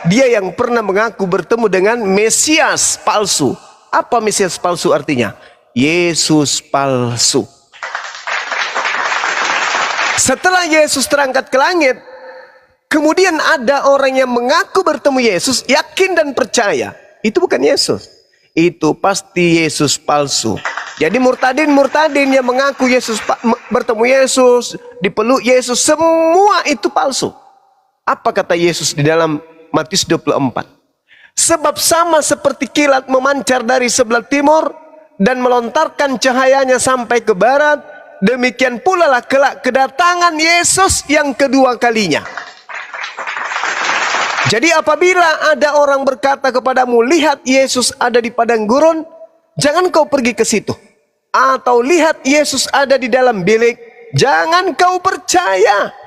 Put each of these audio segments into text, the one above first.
dia yang pernah mengaku bertemu dengan Mesias palsu. Apa Mesias palsu artinya? Yesus palsu. Setelah Yesus terangkat ke langit, kemudian ada orang yang mengaku bertemu Yesus, yakin dan percaya. Itu bukan Yesus. Itu pasti Yesus palsu. Jadi murtadin yang mengaku bertemu Yesus, dipeluk Yesus, semua itu palsu. Apa kata Yesus di dalam Matius 24? Sebab sama seperti kilat memancar dari sebelah timur dan melontarkan cahayanya sampai ke barat, demikian pula lah kelak kedatangan Yesus yang kedua kalinya. Jadi apabila ada orang berkata kepadamu, lihat Yesus ada di padang gurun, jangan kau pergi ke situ. Atau lihat Yesus ada di dalam bilik, jangan kau percaya.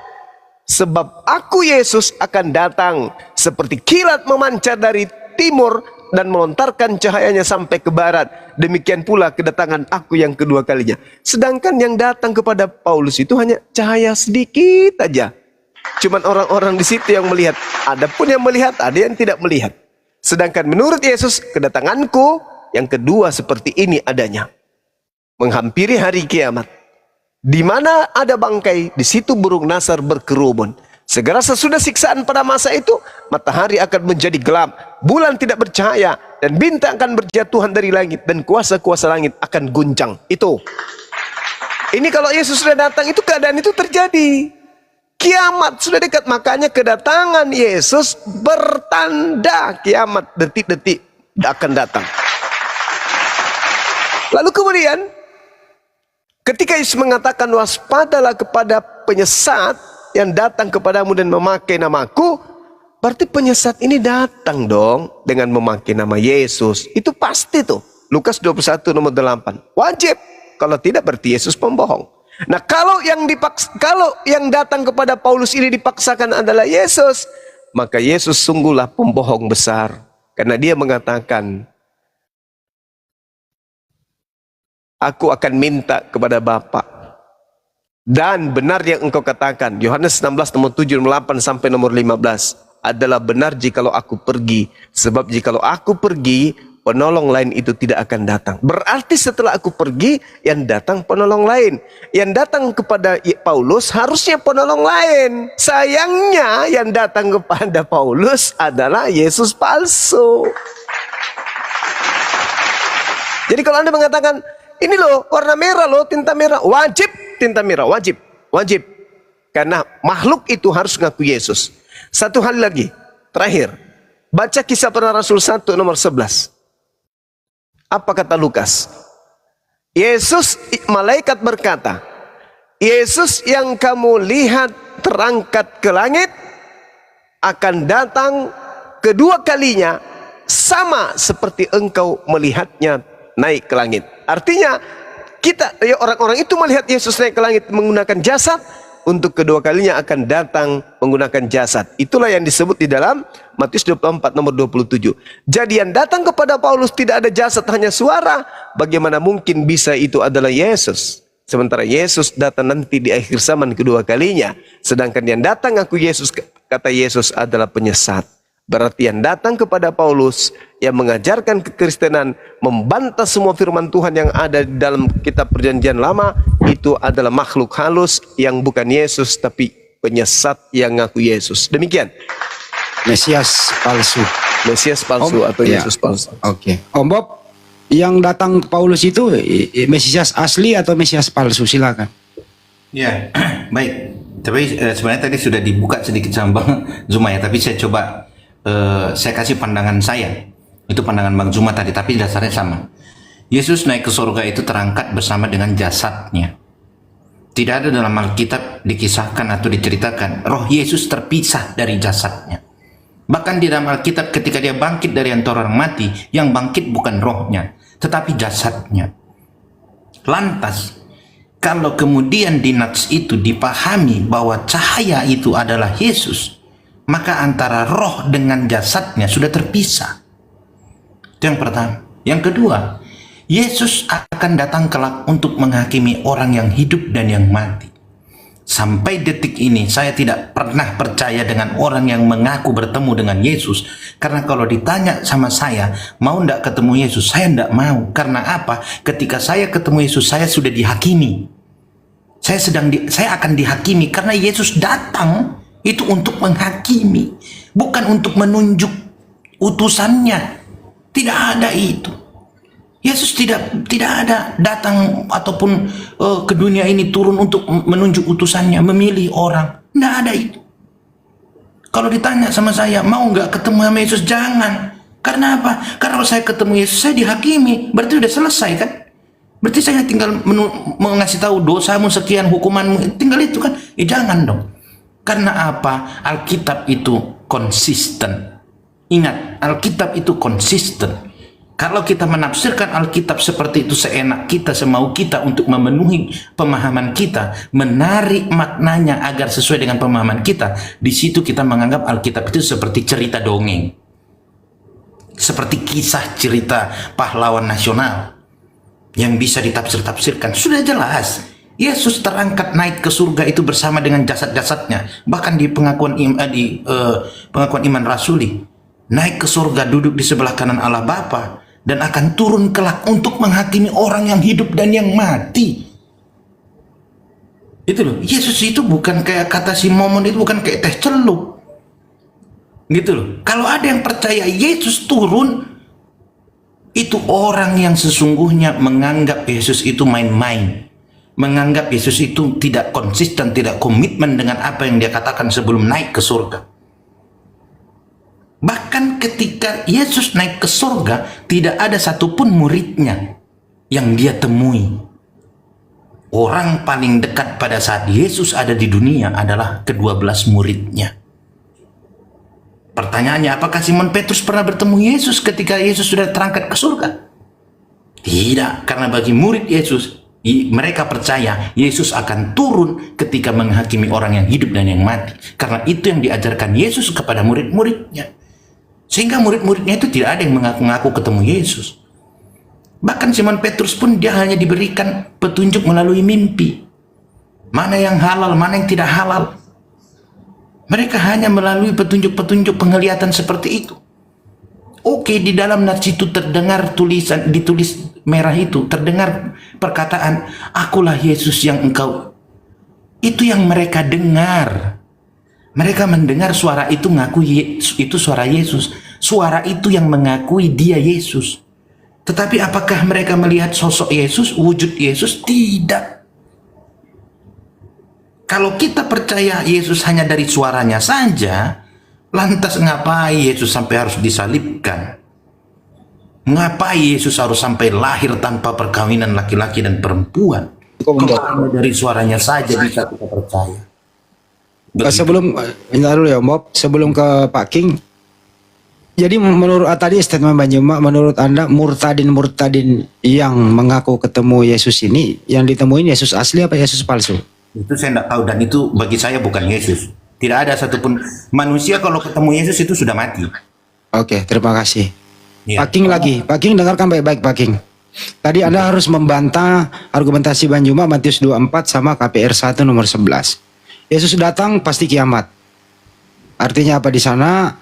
Sebab aku Yesus akan datang seperti kilat memancar dari timur dan melontarkan cahayanya sampai ke barat. Demikian pula kedatangan aku yang kedua kalinya. Sedangkan yang datang kepada Paulus itu hanya cahaya sedikit aja. Cuman orang-orang di situ yang melihat. Ada pun yang melihat, ada yang tidak melihat. Sedangkan menurut Yesus, kedatanganku yang kedua seperti ini adanya. Menghampiri hari kiamat. Di mana ada bangkai, di situ burung nasar berkerumun. Segera sesudah siksaan pada masa itu, matahari akan menjadi gelap, bulan tidak bercahaya, dan bintang akan berjatuhan dari langit, dan kuasa-kuasa langit akan guncang. Itu. Ini kalau Yesus sudah datang, itu keadaan itu terjadi. Kiamat sudah dekat, makanya kedatangan Yesus bertanda kiamat detik-detik akan datang. Lalu kemudian, ketika Yesus mengatakan waspadalah kepada penyesat yang datang kepadamu dan memakai namaku, berarti penyesat ini datang dong dengan memakai nama Yesus. Itu pasti tuh. Lukas 21 nomor 8. Wajib. Kalau tidak berarti Yesus pembohong. Nah, kalau yang datang kepada Paulus ini dipaksakan adalah Yesus, maka Yesus sungguhlah pembohong besar. Karena dia mengatakan, aku akan minta kepada Bapa. Dan benar yang engkau katakan, Yohanes 16 nomor 7, nomor 8 sampai nomor 15, adalah benar jikalau aku pergi. Sebab jikalau aku pergi, penolong lain itu tidak akan datang. Berarti setelah aku pergi, yang datang penolong lain. Yang datang kepada Paulus harusnya penolong lain. Sayangnya yang datang kepada Paulus adalah Yesus palsu. Jadi kalau Anda mengatakan, ini loh warna merah loh, tinta merah, wajib tinta merah, wajib. Karena makhluk itu harus ngaku Yesus. Satu hal lagi, terakhir. Baca Kisah Para Rasul 1 nomor 11. Apa kata Lukas? Malaikat berkata, Yesus yang kamu lihat terangkat ke langit akan datang kedua kalinya sama seperti engkau melihatnya naik ke langit. Artinya orang-orang itu melihat Yesus naik ke langit menggunakan jasad, untuk kedua kalinya akan datang menggunakan jasad. Itulah yang disebut di dalam Matius 24 nomor 27. Jadi yang datang kepada Paulus tidak ada jasad, hanya suara. Bagaimana mungkin bisa itu adalah Yesus? Sementara Yesus datang nanti di akhir zaman kedua kalinya. Sedangkan yang datang aku Yesus, kata Yesus, adalah penyesat. Berarti yang datang kepada Paulus, yang mengajarkan kekristenan, membantah semua firman Tuhan yang ada di dalam kitab perjanjian lama, itu adalah makhluk halus yang bukan Yesus, tapi penyesat yang ngaku Yesus. Demikian. Mesias palsu. Mesias palsu atau Yesus palsu. Oke. Om Bob, yang datang ke Paulus itu Mesias asli atau Mesias palsu? Silakan. Ya, baik. Tapi sebenarnya tadi sudah dibuka sedikit sama Bang Zuma ya, tapi saya coba saya kasih pandangan saya. Itu pandangan Bang Zuma tadi, tapi dasarnya sama. Yesus naik ke surga itu terangkat bersama dengan jasadnya. Tidak ada dalam Alkitab dikisahkan atau diceritakan roh Yesus terpisah dari jasadnya. Bahkan di dalam Alkitab ketika dia bangkit dari antara orang mati, yang bangkit bukan rohnya, tetapi jasadnya. Lantas, kalau kemudian di nats itu dipahami bahwa cahaya itu adalah Yesus, maka antara roh dengan jasadnya sudah terpisah. Itu yang pertama. Yang kedua, Yesus akan datang kelak untuk menghakimi orang yang hidup dan yang mati. Sampai detik ini saya tidak pernah percaya dengan orang yang mengaku bertemu dengan Yesus. Karena kalau ditanya sama saya, mau ndak ketemu Yesus? Saya ndak mau. Karena apa? Ketika saya ketemu Yesus, saya sudah dihakimi. Saya akan dihakimi karena Yesus datang itu untuk menghakimi, bukan untuk menunjuk utusannya. Tidak ada itu. Yesus tidak ada datang ataupun ke dunia ini turun untuk menunjuk utusannya, memilih orang. Tidak ada itu. Kalau ditanya sama saya, mau nggak ketemu sama Yesus? Jangan. Karena apa? Karena kalau saya ketemu Yesus, saya dihakimi. Berarti udah selesai kan? Berarti saya tinggal mengasih tahu dosamu sekian, hukumanmu. Tinggal itu kan? Jangan dong. Karena apa? Alkitab itu konsisten. Ingat, Alkitab itu konsisten. Kalau kita menafsirkan Alkitab seperti itu seenak kita, semau kita untuk memenuhi pemahaman kita, menarik maknanya agar sesuai dengan pemahaman kita, di situ kita menganggap Alkitab itu seperti cerita dongeng. Seperti kisah cerita pahlawan nasional yang bisa ditafsir-tafsirkan. Sudah jelas, Yesus terangkat naik ke surga itu bersama dengan jasad-jasadnya. Bahkan di pengakuan iman rasuli, naik ke surga, duduk di sebelah kanan Allah Bapa, dan akan turun kelak untuk menghakimi orang yang hidup dan yang mati. Itu loh, Yesus itu bukan kayak kata si Momon, itu bukan kayak teh celup. Gitu loh. Kalau ada yang percaya Yesus turun, itu orang yang sesungguhnya menganggap Yesus itu main-main. Menganggap Yesus itu tidak konsisten, tidak komitmen dengan apa yang dia katakan sebelum naik ke surga. Bahkan ketika Yesus naik ke surga, tidak ada satupun muridnya yang dia temui. Orang paling dekat pada saat Yesus ada di dunia adalah ke-12 muridnya. Pertanyaannya, apakah Simon Petrus pernah bertemu Yesus ketika Yesus sudah terangkat ke surga? Tidak, karena bagi murid Yesus, mereka percaya Yesus akan turun ketika menghakimi orang yang hidup dan yang mati. Karena itu yang diajarkan Yesus kepada murid-muridnya. Sehingga murid-muridnya itu tidak ada yang mengaku-ngaku ketemu Yesus. Bahkan Simon Petrus pun dia hanya diberikan petunjuk melalui mimpi. Mana yang halal, mana yang tidak halal. Mereka hanya melalui petunjuk-petunjuk penglihatan seperti itu. Oke, di dalam nats itu terdengar tulisan, ditulis merah itu, terdengar perkataan, akulah Yesus yang engkau. Itu yang mereka dengar. Mereka mendengar suara itu ngaku itu suara Yesus. Suara itu yang mengakui dia Yesus. Tetapi apakah mereka melihat sosok Yesus, wujud Yesus? Tidak. Kalau kita percaya Yesus hanya dari suaranya saja, lantas ngapain Yesus sampai harus disalibkan? Ngapain Yesus harus sampai lahir tanpa perkawinan laki-laki dan perempuan? Kalau dari suaranya saja bisa kita percaya. Sebelum bentar dulu ya Bob, sebelum ke Pak King. Jadi menurut tadi statement Bang Juma, menurut Anda murtadin yang mengaku ketemu Yesus ini yang ditemuin Yesus asli apa Yesus palsu? Itu saya tidak tahu, dan itu bagi saya bukan Yesus. Tidak ada satupun manusia kalau ketemu Yesus itu sudah mati. Oke, terima kasih. Ya. Pak King lagi, Pak King dengarkan baik-baik Pak King. Tadi Anda harus membantah argumentasi Bang Juma Matius 24 sama KPR 1 nomor 11. Yesus datang pasti kiamat. Artinya apa di sana?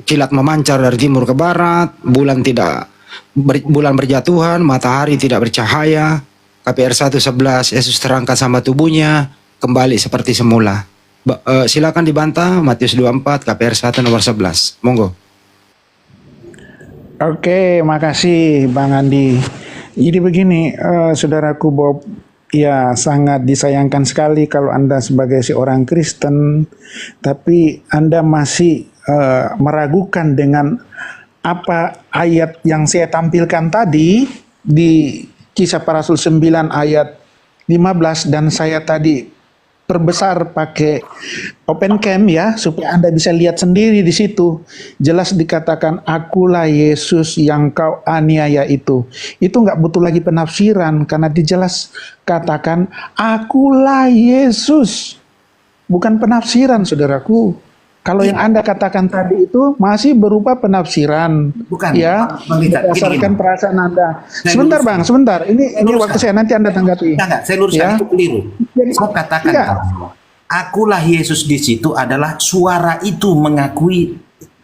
Kilat memancar dari timur ke barat, bulan berjatuhan, matahari tidak bercahaya. KPR 1:11 Yesus terangkat sama tubuhnya kembali seperti semula. Silakan dibantah Matius 24 KPR 1 nomor 11. Monggo. Oke, makasih Bang Andi. Jadi begini, saudaraku Bob, ya sangat disayangkan sekali kalau Anda sebagai seorang Kristen, tapi Anda masih meragukan dengan apa ayat yang saya tampilkan tadi di Kisah Para Rasul 9 ayat 15, dan saya tadi perbesar pakai open cam ya, supaya Anda bisa lihat sendiri di situ. Jelas dikatakan, akulah Yesus yang kau aniaya itu. Itu nggak butuh lagi penafsiran, karena dijelas katakan, akulah Yesus. Bukan penafsiran, saudaraku. Kalau yang Anda katakan tadi itu masih berupa penafsiran, Bukan, ya, Bang Richard, berdasarkan gini. perasaan Anda. Saya Sebentar, luruskan. Bang, sebentar. Ini luruskan. waktu saya, nanti Anda tanggapi. Enggak, saya luruskan Ya. itu keliru. Jadi, Kau katakan iya. akulah Yesus di situ adalah suara itu mengakui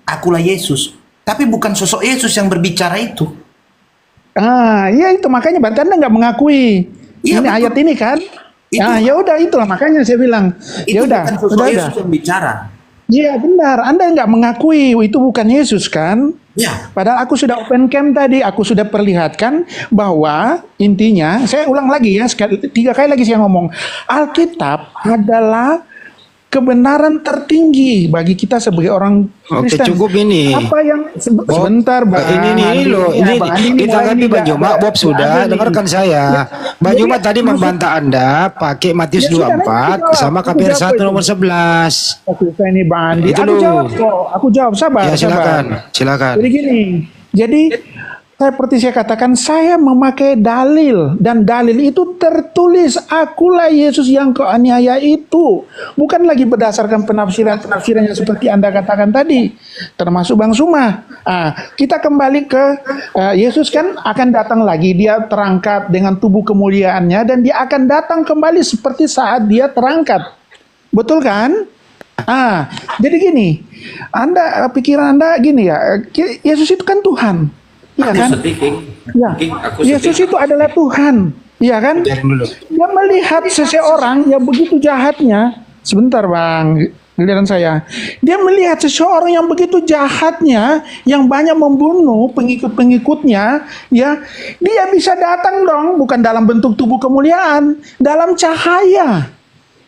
akulah Yesus. Tapi bukan sosok Yesus yang berbicara itu. Iya itu makanya berarti Anda nggak mengakui Iya, ini betul. ayat ini kan? Itu- Ya udah itulah makanya saya bilang. Itu Ya udah, bukan sosok udah. Yesus yang bicara. Iya benar, Anda nggak mengakui itu bukan Yesus kan? Ya, Padahal aku sudah open cam tadi, aku sudah perlihatkan bahwa intinya, saya ulang lagi ya, 3 kali lagi saya ngomong, Alkitab adalah kebenaran tertinggi bagi kita sebagai orang Oke, Kristen. cukup ini. Apa yang sebentar, Bang. Ini loh, Ya, ini Bang Andi, ditanggapi mulai Bang ini Joma, nggak- Bob sudah, nggak ada nih. dengarkan saya. Bang Jadi, Joma tadi maksud- membantah Anda pakai Matius Ya sudah, nanti 24 aku jawab. sama Aku KPR jawab 1 itu. nomor 11. Oke, saya ini Bang Andi. Itu Aku loh. jawab kok. Aku jawab, sabar. Ya silakan, sabar. silakan. Jadi gini, jadi seperti saya katakan, saya memakai dalil dan dalil itu tertulis akulah Yesus yang kau aniaya itu, bukan lagi berdasarkan penafsiran yang seperti Anda katakan tadi, termasuk Bang Suma. Kita kembali ke Yesus kan akan datang lagi, dia terangkat dengan tubuh kemuliaannya dan dia akan datang kembali seperti saat dia terangkat, betul kan? Jadi gini, pikiran Anda gini ya, Yesus itu kan Tuhan. Iya kan? Ya. Yesus itu adalah Tuhan. Iya kan? Dia melihat seseorang yang begitu jahatnya. Sebentar Bang, giliran saya. Dia melihat seseorang yang begitu jahatnya, yang banyak membunuh pengikut-pengikutnya, ya. Dia bisa datang dong, bukan dalam bentuk tubuh kemuliaan, dalam cahaya.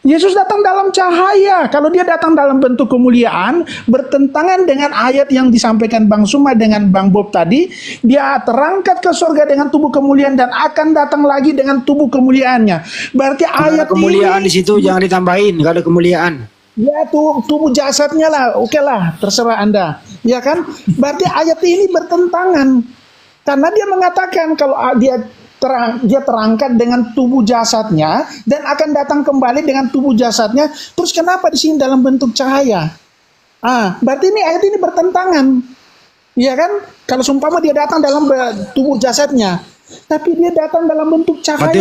Yesus datang dalam cahaya. Kalau dia datang dalam bentuk kemuliaan, bertentangan dengan ayat yang disampaikan Bang Suma dengan Bang Bob tadi, dia terangkat ke surga dengan tubuh kemuliaan dan akan datang lagi dengan tubuh kemuliaannya. Berarti ayat Kemuliaan ini, di situ jangan ditambahin, nggak ada kemuliaan. ya tubuh jasadnya lah, oke lah, terserah Anda. Ya kan? Berarti ayat ini bertentangan. Karena dia mengatakan kalau dia terangkat dengan tubuh jasadnya dan akan datang kembali dengan tubuh jasadnya. Terus kenapa di sini dalam bentuk cahaya? Berarti ini ayat ini bertentangan. Iya kan? Kalau seumpama dia datang dalam tubuh jasadnya, tapi dia datang dalam bentuk cahaya.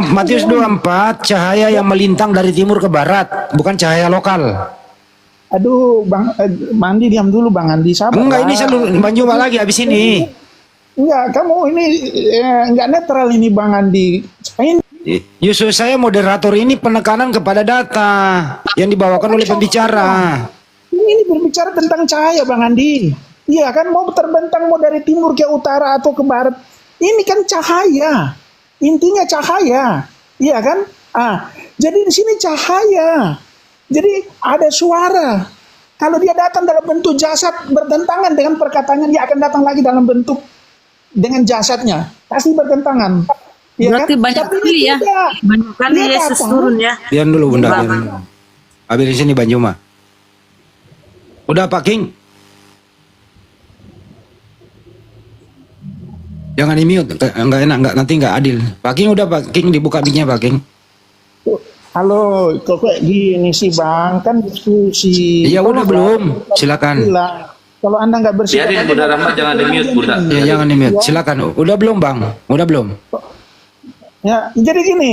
Matius 24, cahaya yang melintang dari timur ke barat, bukan cahaya lokal. Aduh, Bang Andi diam dulu Bang Andi, sabar. Enggak, ini saya Bang Joma lagi habis ini. Enggak, kamu ini enggak netral ini Bang Andi. Justru saya moderator ini penekanan kepada data yang dibawakan oleh pembicara. Ini berbicara tentang cahaya Bang Andi. Iya kan, mau terbentang mau dari timur ke utara atau ke barat. Ini kan cahaya. Intinya cahaya. Iya kan? Jadi di sini cahaya. Jadi ada suara. Kalau dia datang dalam bentuk jasad bertentangan dengan perkataannya, dia akan datang lagi dalam bentuk dengan jasadnya. Pasti bertentangan. Ya Berarti kan? banyak Tapi kali ini ya. tidak. Banyak kali Dia Yesus datang. turun ya. Diam dulu Bunda. Bang. diam dulu. Habis di sini Bang Joma. Udah Pak King. Jangan di mute, enggak enak, nanti enggak adil. Pak King udah Pak King dibuka mic-nya Pak King. Halo, kok kayak gini sih Bang? Kan diskusi. Iya udah belum, silakan. Bilang. Kalau Anda nggak bersikap, Biarin Bunda Rahmat, jangan di-mute, Bunda. Ya jangan di mute, silakan. Udah belum Bang? Udah belum? ya, jadi gini,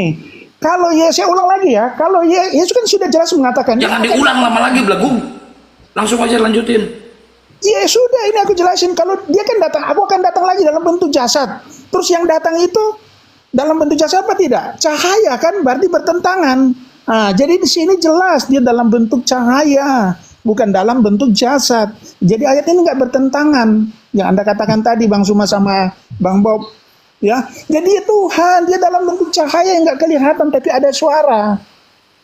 kalau saya ulang lagi ya, kalau Yesus kan sudah jelas mengatakan, Jangan diulang lama lagi, Belagung. Langsung aja lanjutin. ya sudah ini aku jelasin, kalau dia kan datang, aku akan datang lagi dalam bentuk jasad. Terus yang datang itu dalam bentuk jasad apa tidak? Cahaya kan, berarti bertentangan. Jadi di sini jelas dia dalam bentuk cahaya, bukan dalam bentuk jasad. Jadi ayat ini nggak bertentangan. Yang Anda katakan tadi Bang Suma sama Bang Bob. Ya, jadi Tuhan dia dalam bentuk cahaya yang nggak kelihatan tapi ada suara.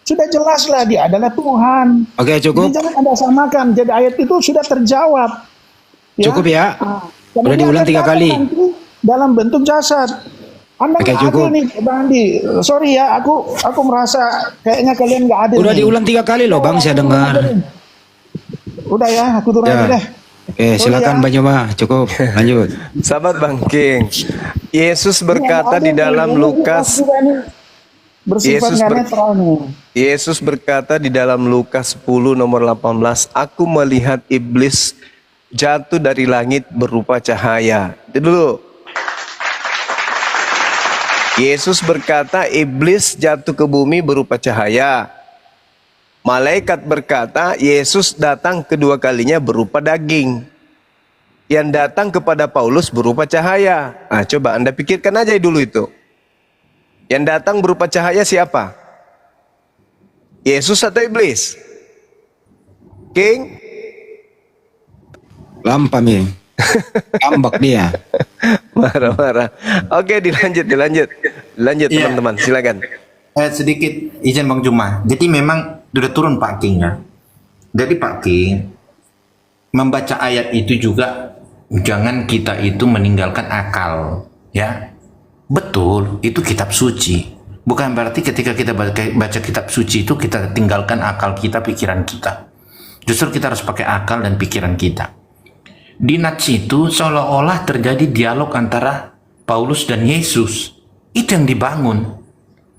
Sudah jelas lah dia adalah Tuhan. Oke cukup. Jadi jangan Anda samakan. Jadi ayat itu sudah terjawab. Cukup ya. Karena Udah dia diulang akan 3 kali. datang nanti dalam bentuk jasad. Anda Oke, nggak cukup. adil nih Bang Andi. Sorry ya, aku merasa kayaknya kalian nggak adil. Udah nih. diulang 3 kali loh Bang, saya dengar. Udah ya, aku turun Ya. aja deh. Oke, silakan ya. Bang Joma, cukup. Lanjut. Sahabat Bang King, Yesus berkata di dalam Lukas bersifat Yesus nggak ber- netral nih. Yesus berkata di dalam Lukas 10 nomor 18, aku melihat iblis jatuh dari langit berupa cahaya. Itu dulu. Yesus berkata iblis jatuh ke bumi berupa cahaya. Malaikat berkata Yesus datang kedua kalinya berupa daging. Yang datang kepada Paulus berupa cahaya. Nah, coba Anda pikirkan aja dulu itu. Yang datang berupa cahaya siapa? Yesus atau iblis? King? Lampam ya. Ambak dia. Marah-marah. Oke, dilanjut. Lanjut Iya. teman-teman, silakan. Sedikit izin Bang Juma. Jadi memang sudah turun Pak King ya. Jadi Pak King, membaca ayat itu juga jangan kita itu meninggalkan akal, ya. Betul, itu kitab suci. Bukan berarti ketika kita baca kitab suci itu kita tinggalkan akal kita, pikiran kita. Justru kita harus pakai akal dan pikiran kita. Di nats itu seolah-olah terjadi dialog antara Paulus dan Yesus. Itu yang dibangun.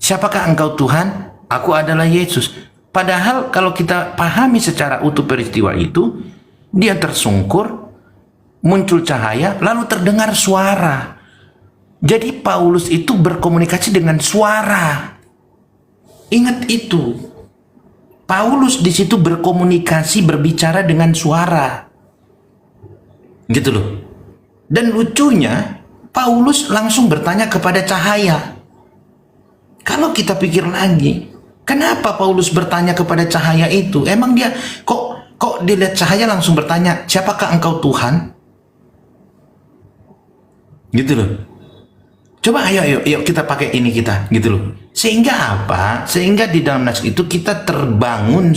Siapakah engkau Tuhan? Aku adalah Yesus. Padahal kalau kita pahami secara utuh peristiwa itu, dia tersungkur, muncul cahaya, lalu terdengar suara. Jadi Paulus itu berkomunikasi dengan suara. Ingat itu. Paulus di situ berkomunikasi, berbicara dengan suara. Gitu loh. Dan lucunya, Paulus langsung bertanya kepada cahaya. Kalau kita pikir lagi, kenapa Paulus bertanya kepada cahaya itu? Emang dia kok dia lihat cahaya langsung bertanya, siapakah engkau Tuhan? Gitu loh. Coba ayo kita pakai ini kita, gitu loh. Sehingga apa? Sehingga di dalam nas itu kita terbangun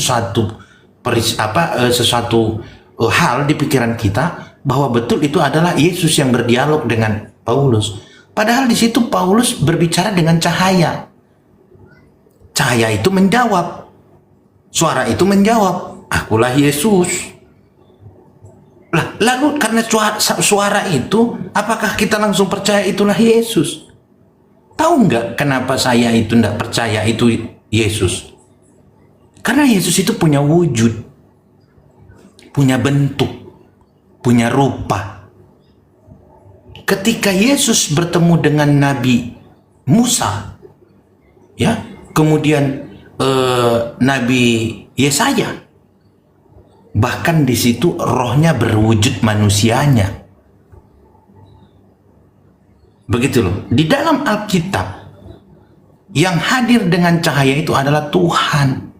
sesuatu hal di pikiran kita bahwa betul itu adalah Yesus yang berdialog dengan Paulus. Padahal di situ Paulus berbicara dengan cahaya. Cahaya itu menjawab. Suara itu menjawab, akulah Yesus. Lalu karena suara itu, apakah kita langsung percaya itulah Yesus? Tahu nggak kenapa saya itu tidak percaya itu Yesus? Karena Yesus itu punya wujud, punya bentuk, punya rupa. Ketika Yesus bertemu dengan Nabi Musa, ya, kemudian Nabi Yesaya, bahkan di situ rohnya berwujud manusianya. Begitu loh. Di dalam Alkitab yang hadir dengan cahaya itu adalah Tuhan.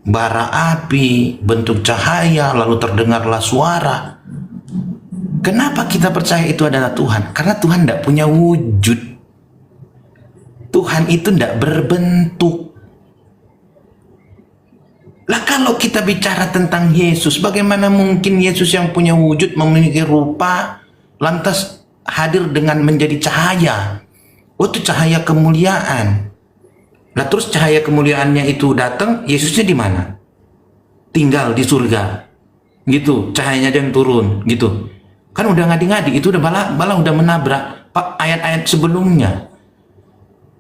Bara api, bentuk cahaya, lalu terdengarlah suara. Kenapa kita percaya itu adalah Tuhan? Karena Tuhan tidak punya wujud. Tuhan itu tidak berbentuk. Lah kalau kita bicara tentang Yesus, bagaimana mungkin Yesus yang punya wujud, memiliki rupa, lantas hadir dengan menjadi cahaya? Oh, itu cahaya kemuliaan. Nah terus cahaya kemuliaannya itu datang, Yesusnya di mana? Tinggal di surga. Gitu, cahayanya dia yang turun, gitu. Kan udah ngadi-ngadi, itu udah bala udah menabrak ayat-ayat sebelumnya.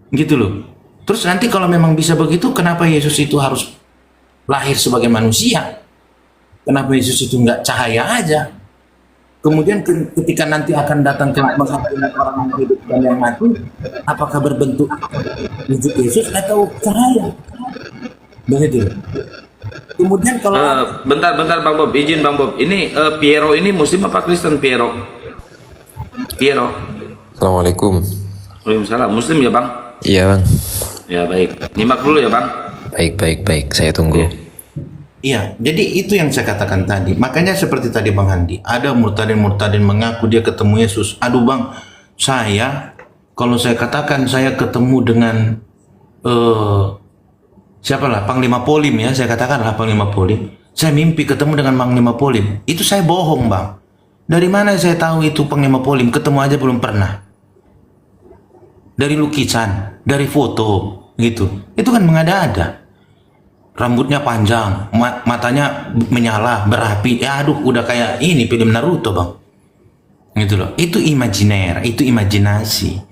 Gitu loh. Terus nanti kalau memang bisa begitu, kenapa Yesus itu harus lahir sebagai manusia? Kenapa Yesus itu nggak cahaya aja? Kemudian ketika nanti akan datang ke menghakimi orang yang hidup dan yang mati, apakah berbentuk wujud Yesus atau cahaya? Begitu. Kemudian kalau Bentar Bang Bob, izin Bang Bob. Ini Piero ini Muslim apa Kristen Piero? Assalamualaikum. Waalaikumsalam. Muslim ya Bang? Iya bang. Ya baik. Nyimak dulu ya Bang. Baik. Saya tunggu. Iya, jadi itu yang saya katakan tadi. Makanya seperti tadi Bang Handi, ada murtadin mengaku dia ketemu Yesus. Aduh Bang, kalau saya katakan saya ketemu dengan siapalah Panglima Polim ya, saya katakanlah Panglima Polim. Saya mimpi ketemu dengan Panglima Polim. Itu saya bohong Bang. Dari mana saya tahu itu Panglima Polim? Ketemu aja belum pernah. Dari lukisan, dari foto, gitu. Itu kan mengada-ada. Rambutnya panjang, matanya menyala, berapi. Ya aduh, udah kayak ini film Naruto Bang. Gitu loh. Itu imajiner, itu imajinasi.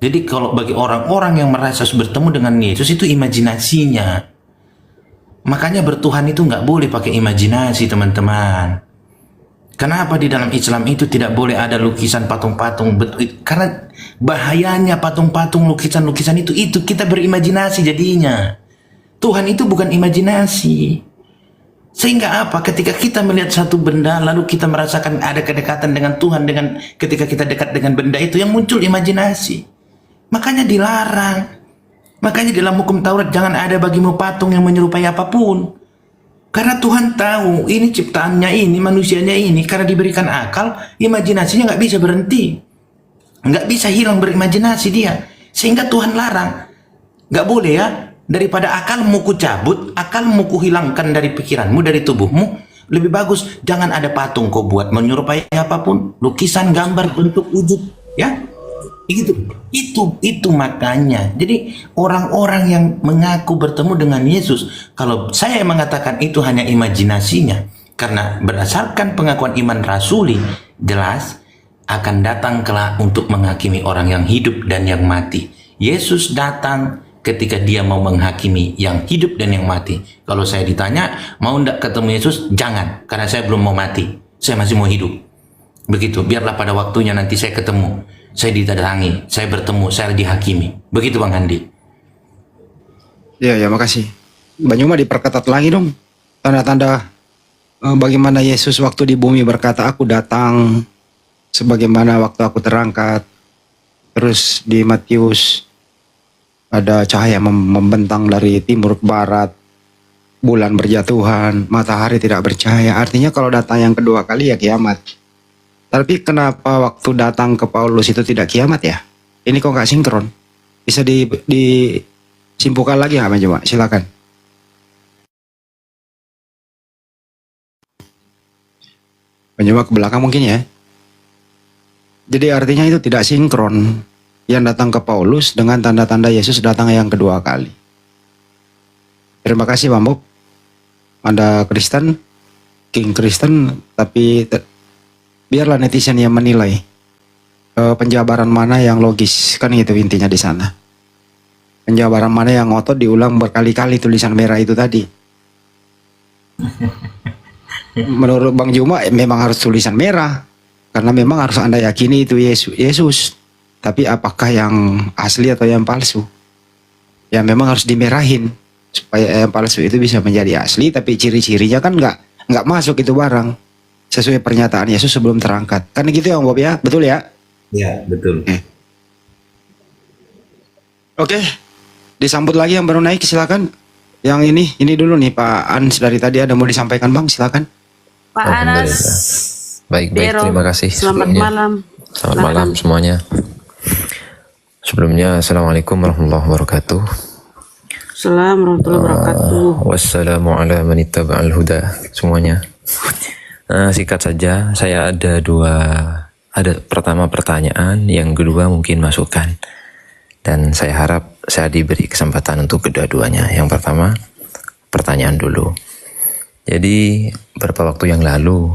Jadi kalau bagi orang-orang yang merasa bertemu dengan Yesus itu imajinasinya. Makanya bertuhan itu nggak boleh pakai imajinasi, teman-teman. Kenapa di dalam Islam itu tidak boleh ada lukisan patung-patung? Karena bahayanya patung-patung, lukisan-lukisan itu kita berimajinasi jadinya. Tuhan itu bukan imajinasi. Sehingga apa? Ketika kita melihat satu benda, lalu kita merasakan ada kedekatan dengan Tuhan, dengan ketika kita dekat dengan benda itu, yang muncul imajinasi. Makanya dilarang. Makanya dalam hukum Taurat, jangan ada bagimu patung yang menyerupai apapun. Karena Tuhan tahu, ini ciptaannya ini, manusianya ini, karena diberikan akal, imajinasinya nggak bisa berhenti. Nggak bisa hilang berimajinasi dia. Sehingga Tuhan larang. Nggak boleh ya. Daripada akalmu ku cabut, akalmu ku hilangkan dari pikiranmu, dari tubuhmu, lebih bagus jangan ada patung kau buat menyerupai apapun, lukisan, gambar, bentuk, wujud, ya. Itu makanya. Jadi orang-orang yang mengaku bertemu dengan Yesus, kalau saya mengatakan itu hanya imajinasinya, karena berdasarkan pengakuan iman rasuli, jelas akan datang kelak untuk menghakimi orang yang hidup dan yang mati. Yesus datang ketika dia mau menghakimi yang hidup dan yang mati. Kalau saya ditanya, mau ndak ketemu Yesus? Jangan, karena saya belum mau mati. Saya masih mau hidup. Begitu, biarlah pada waktunya nanti saya ketemu. Saya didatangi, saya bertemu, saya dihakimi. Begitu Bang Andi. Ya, makasih. Bang Juma diperketat lagi dong. Tanda-tanda bagaimana Yesus waktu di bumi berkata, aku datang sebagaimana waktu aku terangkat. Terus di Matius ada cahaya membentang dari timur ke barat, bulan berjatuhan, matahari tidak bercahaya. Artinya kalau datang yang kedua kali ya kiamat. Tapi kenapa waktu datang ke Paulus itu tidak kiamat ya? Ini kok nggak sinkron? Bisa disimpulkan lagi nggak, Coba silakan. Mencoba ke belakang mungkin ya. Jadi artinya itu tidak sinkron. Yang datang ke Paulus dengan tanda-tanda Yesus datang yang kedua kali. Terima kasih Bang Bob. Anda Kristen, King Kristen, tapi biarlah netizen yang menilai penjabaran mana yang logis, kan gitu intinya di sana. Penjabaran mana yang ngotot diulang berkali-kali tulisan merah itu tadi. Menurut Bang Juma memang harus tulisan merah, karena memang harus Anda yakini itu Yesus. Tapi apakah yang asli atau yang palsu? Ya memang harus dimerahin supaya yang palsu itu bisa menjadi asli, tapi ciri-cirinya kan nggak masuk itu barang sesuai pernyataan Yesus sebelum terangkat. Kan gitu ya Bob ya, betul ya? Ya betul. Oke, disambut lagi yang baru naik silakan. Yang ini dulu nih Pak Ans dari tadi ada mau disampaikan Bang, silakan. Pak Anas. Baik, Bero, terima kasih. Selamat malam. Selamat malam semuanya. Sebelumnya, Assalamualaikum warahmatullahi wabarakatuh. Assalamualaikum warahmatullahi wabarakatuh. Wassalamu ala man ittaba'al huda semuanya. Singkat saja, saya ada pertama pertanyaan, yang kedua mungkin masukan. Dan saya harap saya diberi kesempatan untuk kedua-duanya. Yang pertama, pertanyaan dulu. Jadi, beberapa waktu yang lalu,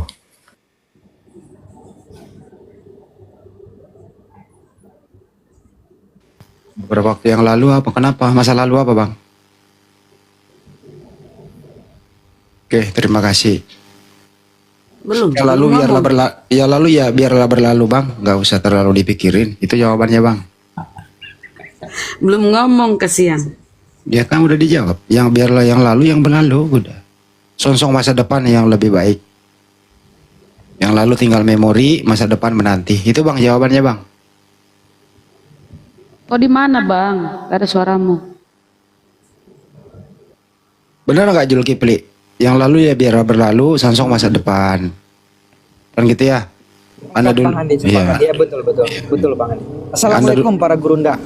apa? Kenapa? Masa lalu apa Bang? Oke, terima kasih. Belum. Ya lalu biarlah biarlah berlalu Bang, nggak usah terlalu dipikirin. Itu jawabannya Bang. Belum ngomong, kesian. Ya kan udah dijawab. Yang biarlah yang lalu yang berlalu udah. Sonsong masa depan yang lebih baik. Yang lalu tinggal memori, masa depan menanti. Itu Bang jawabannya Bang. Oh di mana Bang? Gak ada suaramu. Benar nggak Julkipli? Yang lalu ya biar berlalu, sonsong masa depan. Kan gitu ya? Anda dulu. Iya betul Bang Andi. Assalamualaikum para gurunda.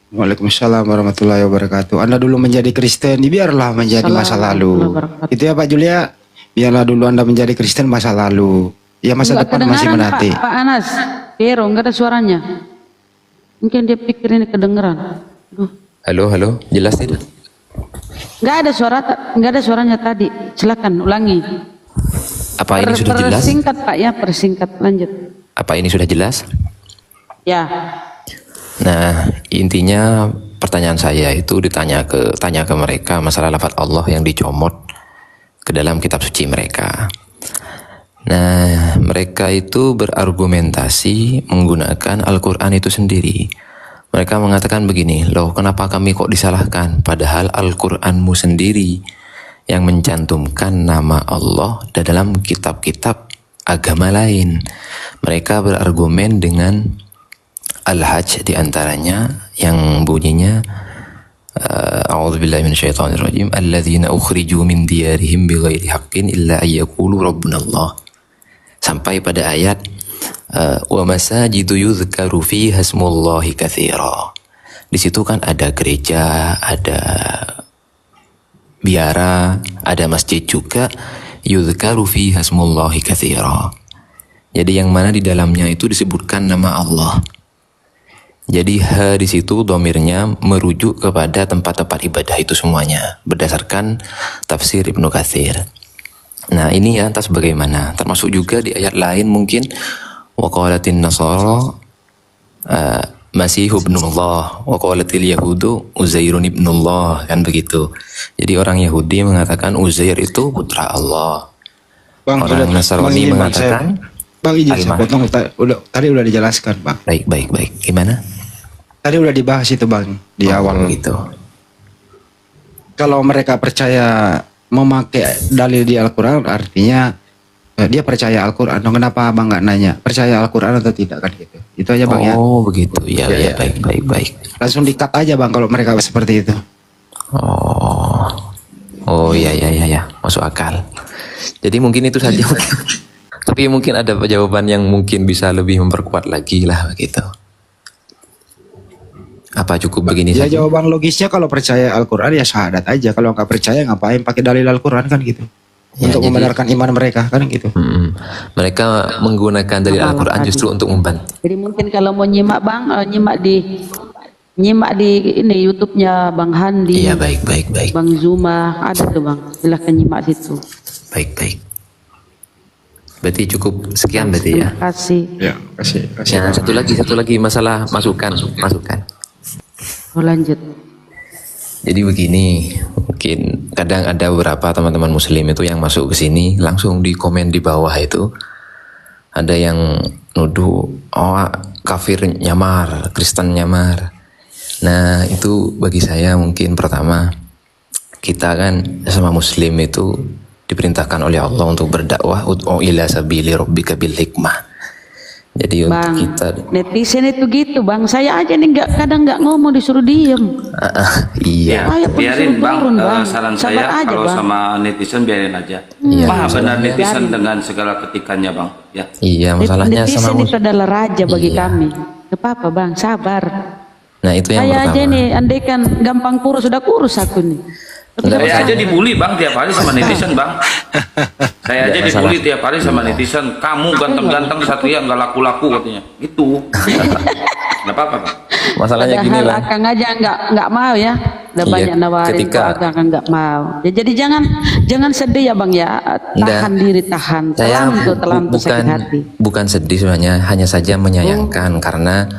Waalaikumsalam warahmatullahi wabarakatuh. Anda dulu menjadi Kristen, biarlah menjadi masa lalu. Itu ya Pak Julia. Biarlah dulu Anda menjadi Kristen masa lalu. Ya masa depan masih menanti. Pak Anas, Piero, nggak ada suaranya. Mungkin dia pikir ini kedengeran. halo, jelas tidak? Nggak ada suaranya tadi. Silakan ulangi. Apa ini sudah jelas? Persingkat Pak ya, persingkat lanjut. Apa ini sudah jelas? Ya. Nah, intinya pertanyaan saya itu tanya ke mereka masalah lafaz Allah yang dicomot ke dalam kitab suci mereka. Nah, mereka itu berargumentasi menggunakan Al-Quran itu sendiri. Mereka mengatakan begini, loh kenapa kami kok disalahkan? Padahal Al-Quranmu sendiri yang mencantumkan nama Allah dalam kitab-kitab agama lain. Mereka berargumen dengan Al-Hajj diantaranya yang bunyinya A'udzubillahi minasyaitonirrajim alladzina ukhriju min diyarihim bighairi haqqin illa ayyaqulu rabbunallah, sampai pada ayat wa masajidu yuzkaru fiha ismullahi katsira. Di situ kan ada gereja, ada biara, ada masjid juga, yuzkaru fiha ismullahi katsira. Jadi yang mana di dalamnya itu disebutkan nama Allah. Jadi di situ domirnya merujuk kepada tempat-tempat ibadah itu semuanya berdasarkan tafsir Ibnu Katsir. Nah ini ya atas bagaimana, termasuk juga di ayat lain mungkin waqalatin nasara Masih ibnullah wa qalatil yahudu Uzairun ibnullah, kan begitu. Jadi orang Yahudi mengatakan Uzair itu putra Allah. Bang, orang Nasrani mengatakan Bang izin saya potong, tadi udah dijelaskan Bang. Baik. Gimana? Tadi udah dibahas itu Bang di awal gitu. Kalau mereka percaya memakai dalil di Al-Quran, artinya dia percaya Al-Quran. Kenapa Bang nggak nanya percaya Al-Quran atau tidak, kan gitu? Itu aja Bang ya. Oh begitu ya, ya. Baik. Langsung di-cut aja Bang kalau mereka seperti itu. Oh ya, masuk akal. Jadi mungkin itu saja. Tapi mungkin ada jawaban yang mungkin bisa lebih memperkuat lagi lah begitu. Apa cukup begini ya, saja? jawaban logisnya kalau percaya Al-Quran ya syahadat aja. Kalau nggak percaya ngapain pakai dalil Al-Quran, kan gitu. Ya, untuk membenarkan iman mereka, kan gitu. Mereka menggunakan dalil Al-Quran justru untuk membantu. Jadi mungkin kalau mau nyimak Bang, nyimak di ini YouTube-nya Bang Handi. Iya, baik. Bang Zuma, ada tuh Bang. Silahkan nyimak situ. Baik. Berarti cukup sekian berarti ya. Terima kasih. Ya, kasih. Nah, satu lagi masalah masukan. Oh, lanjut. Jadi begini, mungkin kadang ada beberapa teman-teman muslim itu yang masuk ke sini langsung di komen di bawah itu ada yang nuduh kafir nyamar, Kristen nyamar. Nah, itu bagi saya mungkin pertama kita kan sama muslim itu diperintahkan oleh Allah untuk berdakwah ud'u ila sabili rabbika bil hikmah. Jadi Bang, untuk kita netizen itu gitu Bang. Saya aja nih kadang nggak ngomong disuruh diem. iya. Ayo, Biarin Bang, turun, Bang. saran Sabar saya aja, kalau Bang. sama netizen biarin aja. Iya, Maha benar biarin. netizen dengan segala ketikannya Bang. Ya. Iya, masalahnya Netizen sama itu adalah raja bagi Iya. kami. Gak apa-apa Bang, sabar. Nah, itu yang Saya pertama. aja nih, andai kan gampang kurus, sudah kurus aku nih. Tapi Enggak gak Saya usah. aja dibully Bang tiap hari sama netizen Bang. Saya aja Nggak dibully masalah. tiap hari sama netizen. Kamu ganteng-ganteng Satria nggak laku-laku katanya. Gitu. Nggak apa-apa Bang. Masalahnya gini Padahal lah. Akang aja nggak mau ya. Udah Iya, banyak nawarin ketika- kok Akang nggak mau. Ya, jadi jangan sedih ya Bang ya. Tahan Nggak. diri, tahan. Saya Telan tuh sakit hati. bukan sedih sebenarnya, hanya saja menyayangkan karena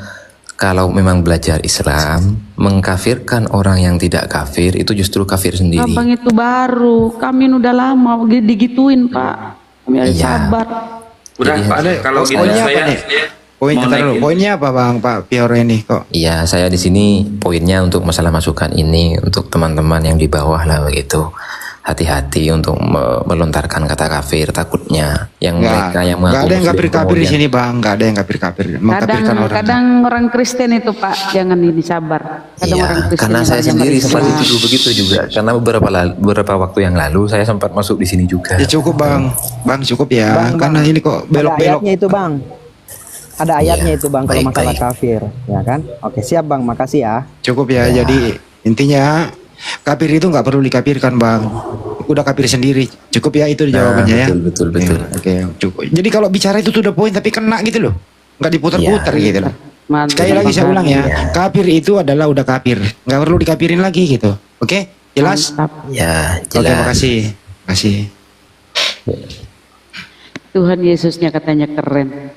kalau memang belajar Islam mengkafirkan orang yang tidak kafir itu justru kafir sendiri. Abang itu baru, kami udah lama digituin Pak. Kami harus Iya. sabar. Udah Jadi, Pak, kalau gitu poinnya apa saya nih? mau naikin. Poinnya apa Bang Pak Pioro ini kok? Iya, saya di sini poinnya untuk masalah masukan ini untuk teman-teman yang di bawah lah begitu. Hati-hati untuk melontarkan kata kafir, takutnya yang mereka yang Nggak ada yang Muslim kafir-kafir di kemudian- sini Bang, nggak ada yang kafir-kafir. Mengkafirkan orang. Kadang orang Kristen itu Pak, jangan ini sabar. Kadang orang Iya, Kristen karena yang saya hanya sendiri mereka. sempat dituduh begitu juga. Karena beberapa waktu yang lalu saya sempat masuk di sini juga. Ya cukup Bang, cukup ya. Bang, Karena ini kok Ada belok-belok. ayatnya itu Bang. Ada ayatnya Iya, itu Bang kalau baik, masalah baik. kafir, ya kan? Oke, siap Bang, makasih ya. Cukup ya. Jadi intinya kafir itu nggak perlu dikafirkan Bang. Udah kafir sendiri. Cukup ya itu jawabannya ya. betul. Ya, Oke, cukup. Jadi kalau bicara itu tuh udah poin tapi kena gitu loh. Nggak diputar-putar Iya. gitu loh. Mantap, Sekali lagi saya Bang ulang Hadi. ya. Kafir itu adalah udah kafir. Nggak perlu dikafirin lagi gitu. Oke? Jelas? Mantap. Ya, Oke, jelas. makasih. Tuhan Yesusnya katanya keren.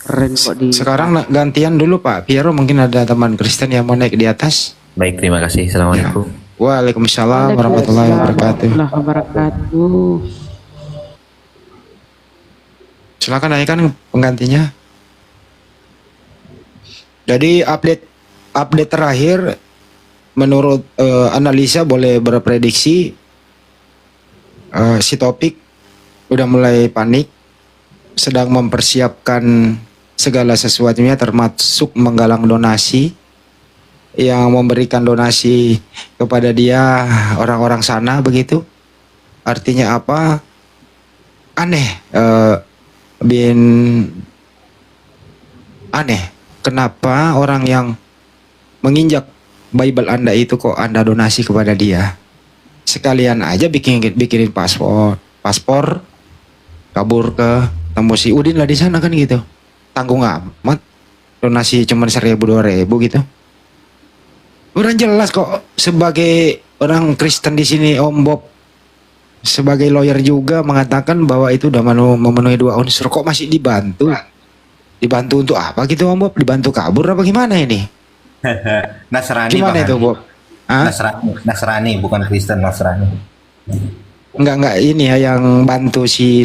Keren kok di. Sekarang gantian dulu Pak Piero, mungkin ada teman Kristen yang mau naik di atas. Baik, terima kasih. Assalamualaikum. Waalaikumsalam warahmatullahi wabarakatuh. Waalaikumsalam wabarakatuh. Silakan naikkan penggantinya. Jadi update terakhir menurut analisa boleh berprediksi si Topik udah mulai panik, sedang mempersiapkan segala sesuatunya termasuk menggalang donasi, yang memberikan donasi kepada dia orang-orang sana begitu. Artinya apa? Aneh, aneh. Kenapa orang yang menginjak Bible Anda itu kok Anda donasi kepada dia? Sekalian aja bikinin paspor, kabur ke temu si Udin lah di sana kan gitu. Tanggung amat, donasi cuma 1.000-2.000 gitu. Orang jelas kok sebagai orang Kristen di sini Om Bob sebagai lawyer juga mengatakan bahwa itu udah memenuhi 2 unsur, kok masih dibantu? Dibantu untuk apa gitu Om Bob? Dibantu kabur apa gimana ini? Nasrani. Gimana Bang itu Bob? Hah? Nasrani bukan Kristen, Nasrani. Enggak ini ya yang bantu si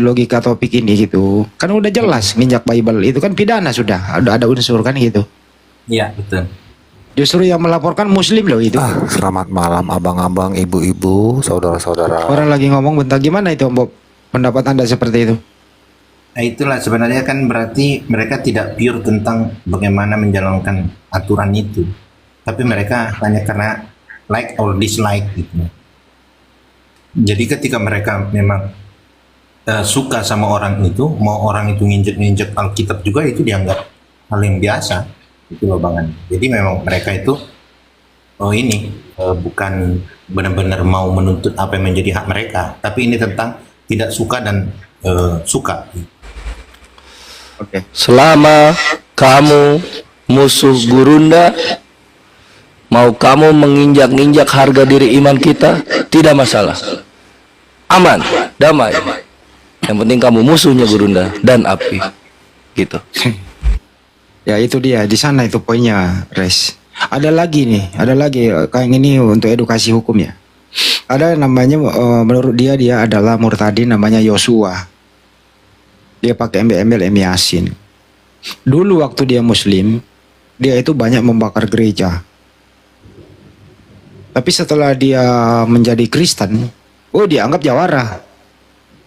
logika Topik ini gitu. Kan udah jelas nginjak Bible itu kan pidana sudah. Ada unsur kan gitu. Iya, betul. Justru yang melaporkan Muslim loh itu. Selamat malam abang-abang, ibu-ibu, saudara-saudara. Orang lagi ngomong bentar, gimana itu Om Bob? Pendapat Anda seperti itu? Nah, itulah sebenarnya kan berarti mereka tidak pure tentang bagaimana menjalankan aturan itu. Tapi mereka hanya karena like or dislike gitu. Jadi ketika mereka memang suka sama orang itu, mau orang itu nginjek-nginjek Alkitab juga, itu dianggap hal yang biasa. Itu loh Bang Andi. Jadi memang mereka itu bukan benar-benar mau menuntut apa yang menjadi hak mereka, tapi ini tentang tidak suka dan suka. Oke. Selama kamu musuh Gurunda, mau kamu menginjak-injak harga diri iman kita, tidak masalah. Aman, damai. Yang penting kamu musuhnya Gurunda dan api. Gitu. Ya itu dia, di sana itu poinnya, Res. Ada lagi kayak ini untuk edukasi hukum ya. Ada namanya menurut dia adalah murtadi, namanya Yosua. Dia pakai embel-embel Yasin. Dulu waktu dia Muslim, dia itu banyak membakar gereja. Tapi setelah dia menjadi Kristen, dianggap jawara.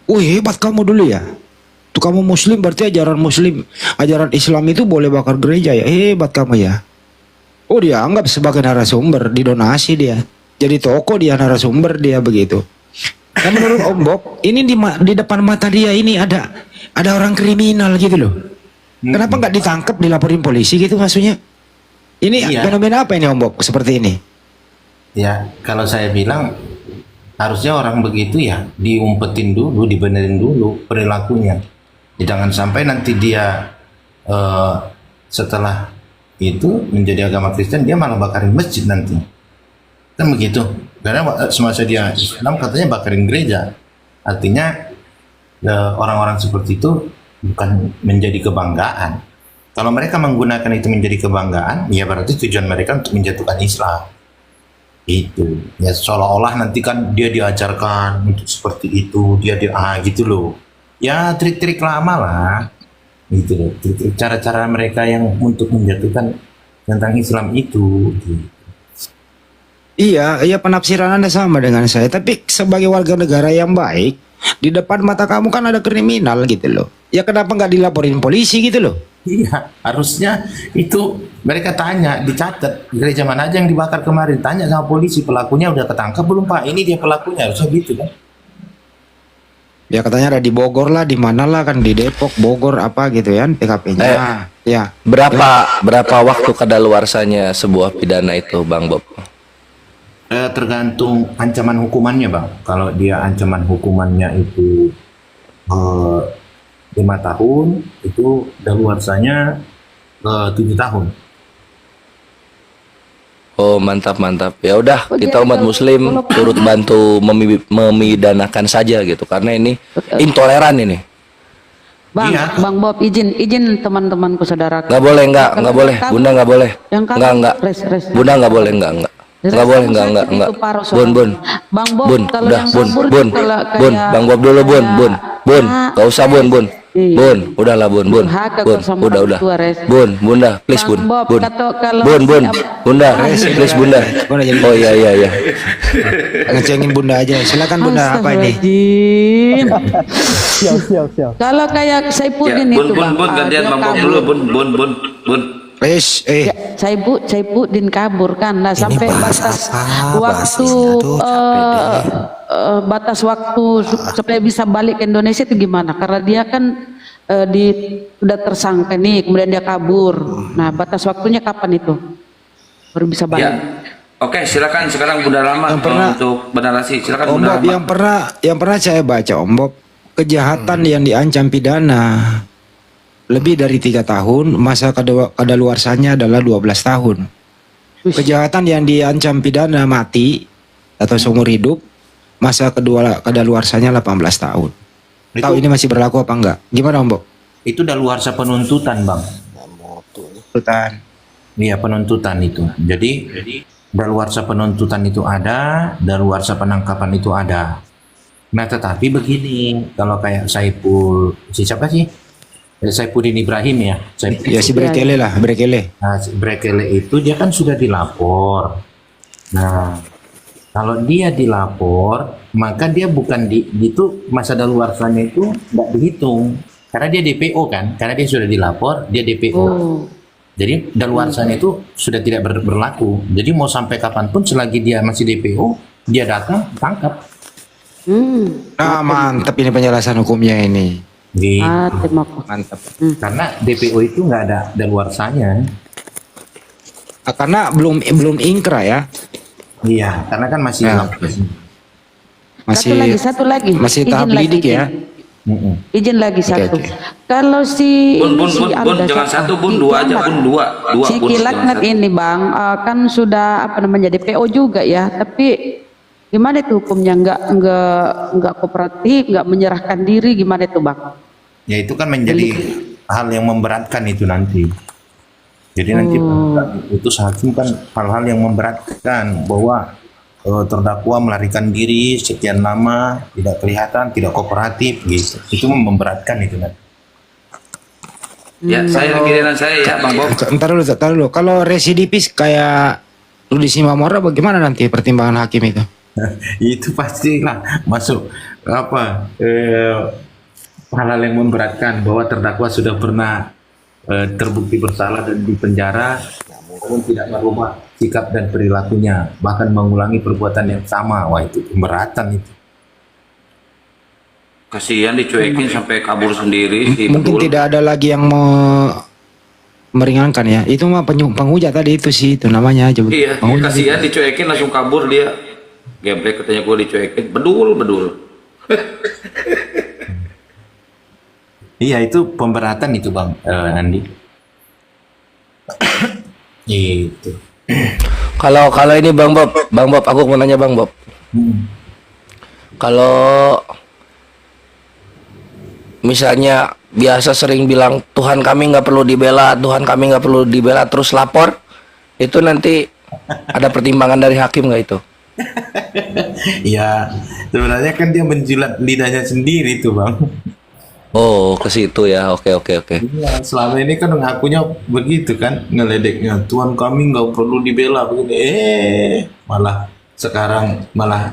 Hebat kamu dulu ya. Tuh kamu Muslim berarti ajaran Islam itu boleh bakar gereja ya. Hebat kamu ya. Dianggap sebagai narasumber, didonasi dia. Jadi toko dia, narasumber dia begitu. Dan menurut Om Bob, ini di depan mata dia ini ada orang kriminal gitu loh. Kenapa nggak ditangkap, dilaporin polisi gitu maksudnya? Ini fenomena apa ini Om Bob seperti ini? Ya, kalau saya bilang harusnya orang begitu ya diumpetin dulu, dibenerin dulu perilakunya. Jangan sampai nanti dia setelah itu menjadi agama Kristen dia malah bakarin masjid nanti. Kan begitu. Karena semasa dia Islam katanya bakarin gereja. Artinya orang-orang seperti itu bukan menjadi kebanggaan. Kalau mereka menggunakan itu menjadi kebanggaan, ya berarti tujuan mereka untuk menjatuhkan Islam. Itu ya seolah-olah nanti kan dia diajarkan untuk seperti itu, gitu loh. Ya trik-trik lama lah, gitu loh. Trik-trik cara-cara mereka yang untuk menjatuhkan tentang Islam itu. Gitu. Iya, penafsiran Anda sama dengan saya. Tapi sebagai warga negara yang baik, di depan mata kamu kan ada kriminal gitu loh. Ya kenapa nggak dilaporin polisi gitu loh? Iya, harusnya itu mereka tanya, dicatat gereja mana aja yang dibakar kemarin. Tanya sama polisi, pelakunya udah ketangkap belum Pak? Ini dia pelakunya, harusnya gitu kan? Ya katanya ada di Bogor lah, di mana lah kan, di Depok, Bogor apa gitu ya, TKP-nya. Ya. Berapa waktu kadaluarsanya sebuah pidana itu, Bang Bob? Tergantung ancaman hukumannya Bang. Kalau dia ancaman hukumannya itu 5 tahun, itu daluarsanya 7 tahun. Oh mantap. Ya udah, kita umat Muslim turut bantu memidanakan saja gitu, karena ini intoleran ini. Bang, Iya. Bang Bob, izin teman-temanku saudara. Nggak boleh, nggak boleh. Bunda nggak boleh. Yang kabur, Nggak. res. Bunda nggak boleh, nggak. Nggak boleh, nggak. Itu paruh Bun, soalnya. Bang Bob, Bun, kalau udah, yang Bun, kabur Bun, kalau Bun, kayak- Bang Bob dulu, Bun, Ah, nggak usah, Bun, Iya. Bun, udahlah, Bun, Durhaka kau sama udah, orang tua, Res. Bunda, please, Bang Bob, Bun, kalau Bun, si Bunda, please, Bunda. Bunda jadi- Oh iya. Ngecengin Bunda aja. Silakan Bunda, apa ini? Astagfirullahaladzim. Siap. Kalau kayak Saifuddin Ya, itu Bun, gantian dia Bang Bob kabur. dulu, Bun. Wes, Saifuddin kabur kan, nah sampai batas waktu batas waktu supaya bisa balik ke Indonesia itu gimana? Karena dia kan sudah tersangka nih, kemudian dia kabur. Nah, batas waktunya kapan itu baru bisa balik? Ya. Oke, silakan sekarang Bunda Rama untuk bernarasi. Silakan Om Bunda Bob, Rama. yang pernah saya baca, Om Bob, kejahatan yang diancam pidana lebih dari 3 tahun, masa kadaluarsanya adalah 12 tahun. Kejahatan yang diancam pidana mati atau seumur hidup, masa kadaluarsanya 18 tahun. Tahu ini masih berlaku apa enggak? Gimana Om Bob? Itu daluarsa penuntutan, Bang. Tuntutan. Iya, penuntutan itu. Jadi daluarsa penuntutan itu ada, daluarsa penangkapan itu ada. Nah, tetapi begini, kalau kayak siapa sih? Saifuddin Ibrahim ya. Ya si Brekele lah, Brekele. Nah, si Brekele itu dia kan sudah dilapor. Nah, kalau dia dilapor, maka dia bukan itu masa daluarsanya itu nggak dihitung. Karena dia DPO kan, karena dia sudah dilapor, dia DPO. Jadi daluarsanya itu sudah tidak berlaku. Jadi mau sampai kapanpun selagi dia masih DPO, dia datang tangkap. Nah, mantap ini penjelasan hukumnya ini. Mantap. Karena DPO itu nggak ada daluarsanya. Karena belum ingkrah ya. Iya, karena kan masih Satu lagi. Masih tahap lidik ya. Izin lagi satu. Kalau si Bun, Alda jangan siapa? satu, Bun, dua aja, Bun, dua. Si Bun, Kilaknat jangan ini Bang, kan sudah DPO juga ya, tapi gimana itu hukumnya? Nggak kooperatif, nggak menyerahkan diri, gimana itu Bang? Ya itu kan menjadi hal yang memberatkan itu nanti. Jadi nanti putus hakim kan hal-hal yang memberatkan bahwa terdakwa melarikan diri sekian lama, tidak kelihatan, tidak kooperatif gitu. Itu memberatkan itu nanti. Ya, saya giliran saya ya, Bang Bob. Ntar dulu. Kalau residivis kayak Rudi Simamora bagaimana nanti pertimbangan hakim itu? Itu pastilah masuk hal-hal yang memberatkan bahwa terdakwa sudah pernah terbukti bersalah dan dipenjara, namun tidak merubah sikap dan perilakunya, bahkan mengulangi perbuatan yang sama. Wah, itu pemberatan itu. Kasihan dicuekin sampai kabur sendiri sih. Mungkin betul. tidak ada lagi yang meringankan ya. Itu mah penghujat tadi itu sih, itu namanya aja. Iya, kasihan dicuekin langsung kabur dia. Geblek katanya gue dicuekin. Bedul. Iya, itu pemberatan itu Bang Nandi. Itu. Kalau ini Bang Bob, aku mau nanya Bang Bob. Kalau misalnya biasa sering bilang Tuhan kami nggak perlu dibela, terus lapor, itu nanti ada pertimbangan dari hakim nggak itu? Ya, sebenarnya kan dia menjilat lidahnya sendiri tuh Bang. Oh, ke situ ya. Oke. Iya, selama ini kan ngakunya begitu kan, ngeledeknya Tuhan kami nggak perlu dibela begini. Malah sekarang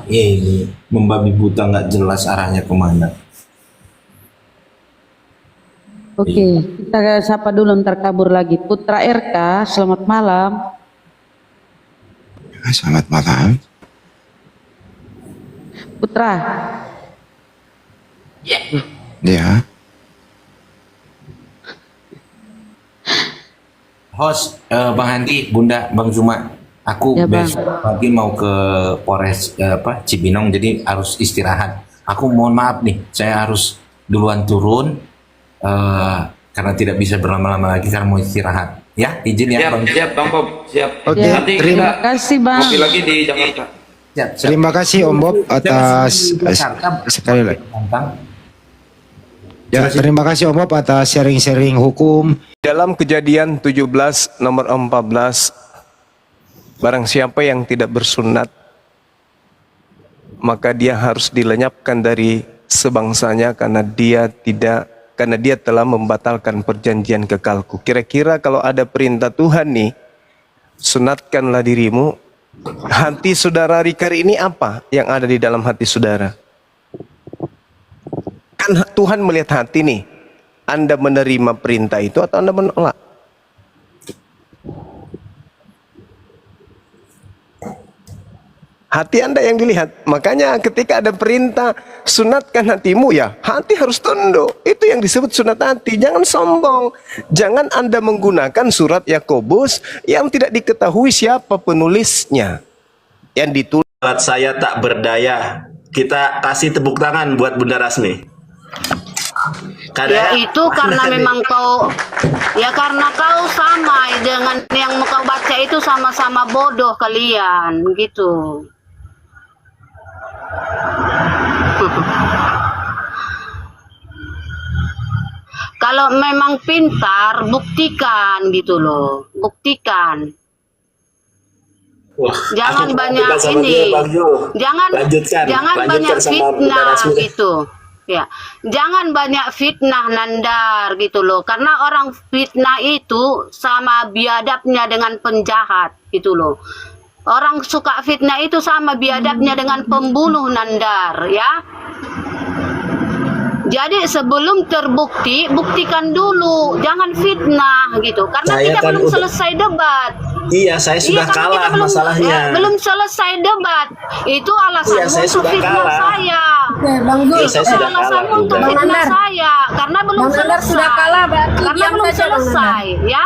ini membabi buta, nggak jelas arahnya kemana. Oke, kita sapa dulu ntar kabur lagi. Putra RK, selamat malam. Selamat malam. Putra. Ya. Host, Bang Handi, Bunda, Bang Zuma, aku Ya, Bang. besok pagi mau ke Polres Cibinong, jadi harus istirahat. Aku mohon maaf nih, saya harus duluan turun karena tidak bisa berlama-lama lagi karena mau istirahat. Ya, izin ya, Bang. Siap, Bang Bob, siap. Oke, Nanti Terima kita kasih Bang. ngopi lagi di Jakarta. Siap. Terima kasih Om Bob atas sekali lagi. Ya, terima kasih Om Bob atas sharing-sharing hukum. Dalam Kejadian 17 nomor 14, barang siapa yang tidak bersunat, maka dia harus dilenyapkan dari sebangsanya karena dia telah membatalkan perjanjian kekalku. Kira-kira kalau ada perintah Tuhan nih, sunatkanlah dirimu. Hati saudara Rikari ini apa yang ada di dalam hati saudara? Kan Tuhan melihat hati nih. Anda menerima perintah itu atau Anda menolak? Hati Anda yang dilihat. Makanya ketika ada perintah sunatkan hatimu, ya hati harus tunduk. Itu yang disebut sunat hati. Jangan sombong. Jangan Anda menggunakan surat Yakobus yang tidak diketahui siapa penulisnya. Yang ditulis. Saya tak berdaya. Kita kasih tepuk tangan buat Bunda Rasmi. Ya itu karena memang karena kau sama dengan yang kau baca itu sama-sama bodoh kalian gitu. Kalau memang pintar buktikan gitu loh, buktikan. Wah, jangan banyak ini, jangan banyak fitnah gitu. Ya, jangan banyak fitnah Nandar gitu loh, karena orang fitnah itu sama biadabnya dengan penjahat gitu loh. Orang suka fitnah itu sama biadabnya dengan pembunuh Nandar ya. Jadi sebelum terbukti, buktikan dulu, jangan fitnah gitu, karena kita belum selesai debat. Iya, saya sudah kalah masalahnya. Belum selesai debat. Itu alasanmu untuk fitnah saya. Bang Zul, saya sudah kalah. Untuk fitnah saya karena belum selesai. Sudah kalah, karena belum selesai, ya.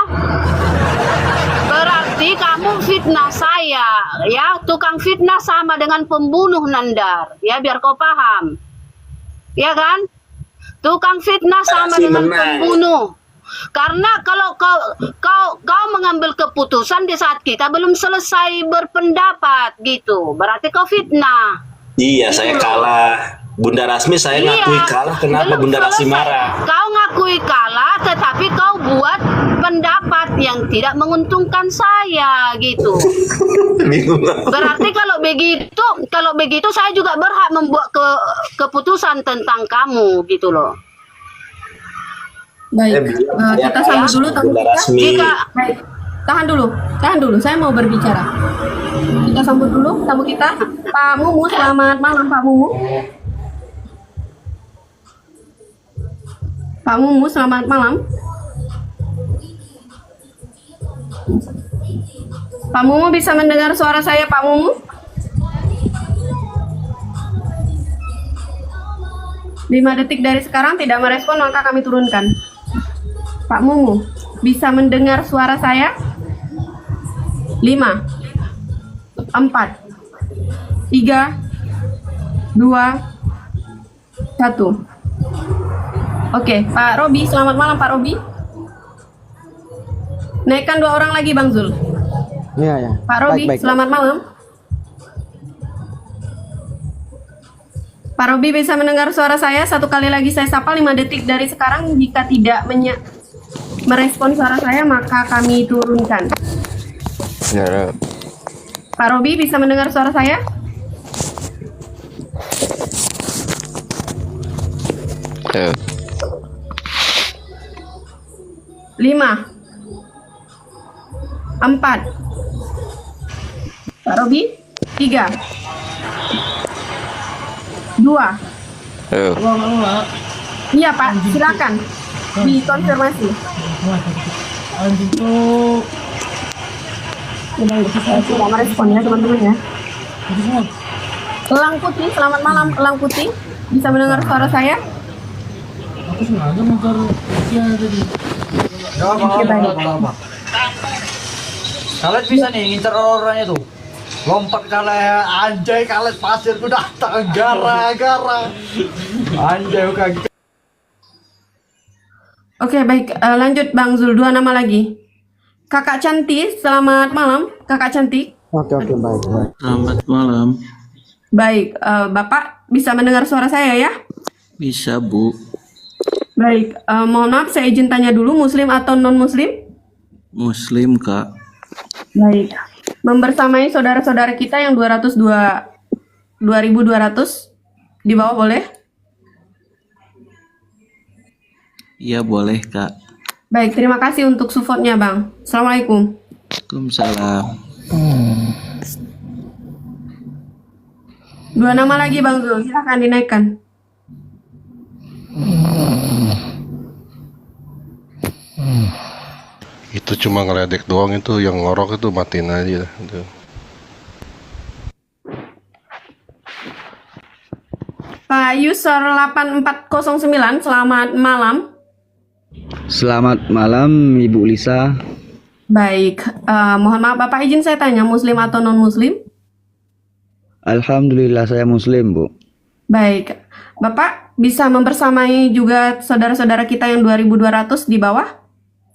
Berarti kamu fitnah saya, ya. Tukang fitnah sama dengan pembunuh Nandar, ya, biar kau paham. Ya kan? Tukang fitnah sama dengan pembunuh. Karena kalau kau mengambil keputusan di saat kita belum selesai berpendapat gitu, berarti kau fitnah. Iya, saya kalah. Bunda Rasmi saya ngakui kalah. Kenapa Bunda Rasmi marah? Kau ngakui kalah, tetapi kau buat pendapat yang tidak menguntungkan saya gitu. Berarti kalau begitu saya juga berhak membuat keputusan tentang kamu gitu loh. Baik, kita sambut dulu tamu kita. Baik, tahan dulu, saya mau berbicara. Kita sambut dulu tamu kita, Pak Mumu. Selamat malam, Pak Mumu. Pak Mumu, selamat malam. Pak Mumu bisa mendengar suara saya, Pak Mumu? 5 detik dari sekarang tidak merespon, maka kami turunkan. Pak Mumu, bisa mendengar suara saya? 5, 4, 3, 2, 1. Oke, Pak Robi, selamat malam Pak Robi. Naikkan 2 orang lagi Bang Zul. Iya. Pak Robi, selamat malam. Pak Robi bisa mendengar suara saya? Satu kali lagi saya sapa 5 detik dari sekarang. Jika tidak merespon suara saya, maka kami turunkan. Ya. Pak Robi bisa mendengar suara saya? Ya. 5, 4, Pak Robi, 3, 2. Iya Pak, silakan dikonfirmasi. Tidak merespon ya teman-teman ya. Elang Putih, selamat malam Elang Putih. Bisa mendengar suara saya? Kalian bisa nih ngincer orangnya tuh. Lompat kalian, anjay kalian pasirku datang gara-gara. Anjay kaget. Oke baik, lanjut Bang Zul, 2 nama lagi. Kakak Cantik, selamat malam Kakak Cantik. Oke, baik. Selamat malam. Baik, Bapak bisa mendengar suara saya ya? Bisa Bu. Baik, mohon maaf saya izin tanya dulu, muslim atau non-muslim? Muslim, Kak. Baik. Membersamai saudara-saudara kita yang 2.200 di bawah boleh? Iya, boleh, Kak. Baik, terima kasih untuk supportnya, Bang. Assalamualaikum. Waalaikumsalam. 2 nama lagi, Bang Zul. Silahkan dinaikkan. Itu cuma ngeledek doang, itu yang ngorok itu matiin aja itu. Pak user 8409, selamat malam. Selamat malam Ibu Lisa. Baik, mohon maaf Bapak, izin saya tanya, muslim atau non-muslim? Alhamdulillah saya muslim, Bu. Baik, Bapak bisa membersamai juga saudara-saudara kita yang 2.200 di bawah?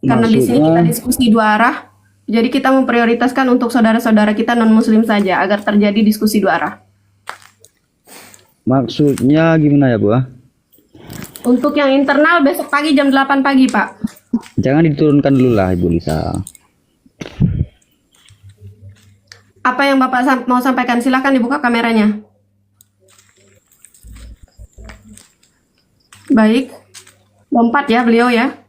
Karena di sini kita diskusi 2 arah. Jadi kita memprioritaskan untuk saudara-saudara kita non-muslim saja agar terjadi diskusi 2 arah. Maksudnya gimana ya, Bu? Untuk yang internal besok pagi jam 8 pagi, Pak. Jangan diturunkan dulu lah, Ibu Lisa. Apa yang Bapak mau sampaikan? Silahkan dibuka kameranya. Baik. Lompat ya beliau ya.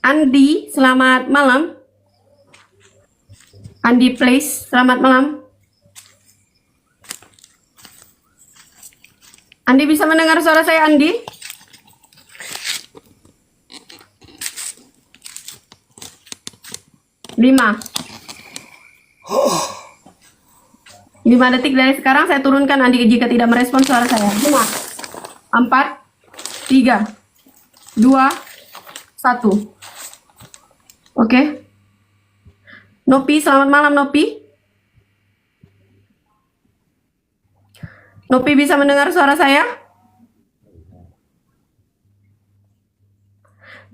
Andi, selamat malam. Andi please, selamat malam. Andi bisa mendengar suara saya, Andi? Lima 5 detik dari sekarang saya turunkan Andi jika tidak merespon suara saya. 5, 4, 3, 2, 1. Oke. Nopi, selamat malam Nopi. Nopi bisa mendengar suara saya?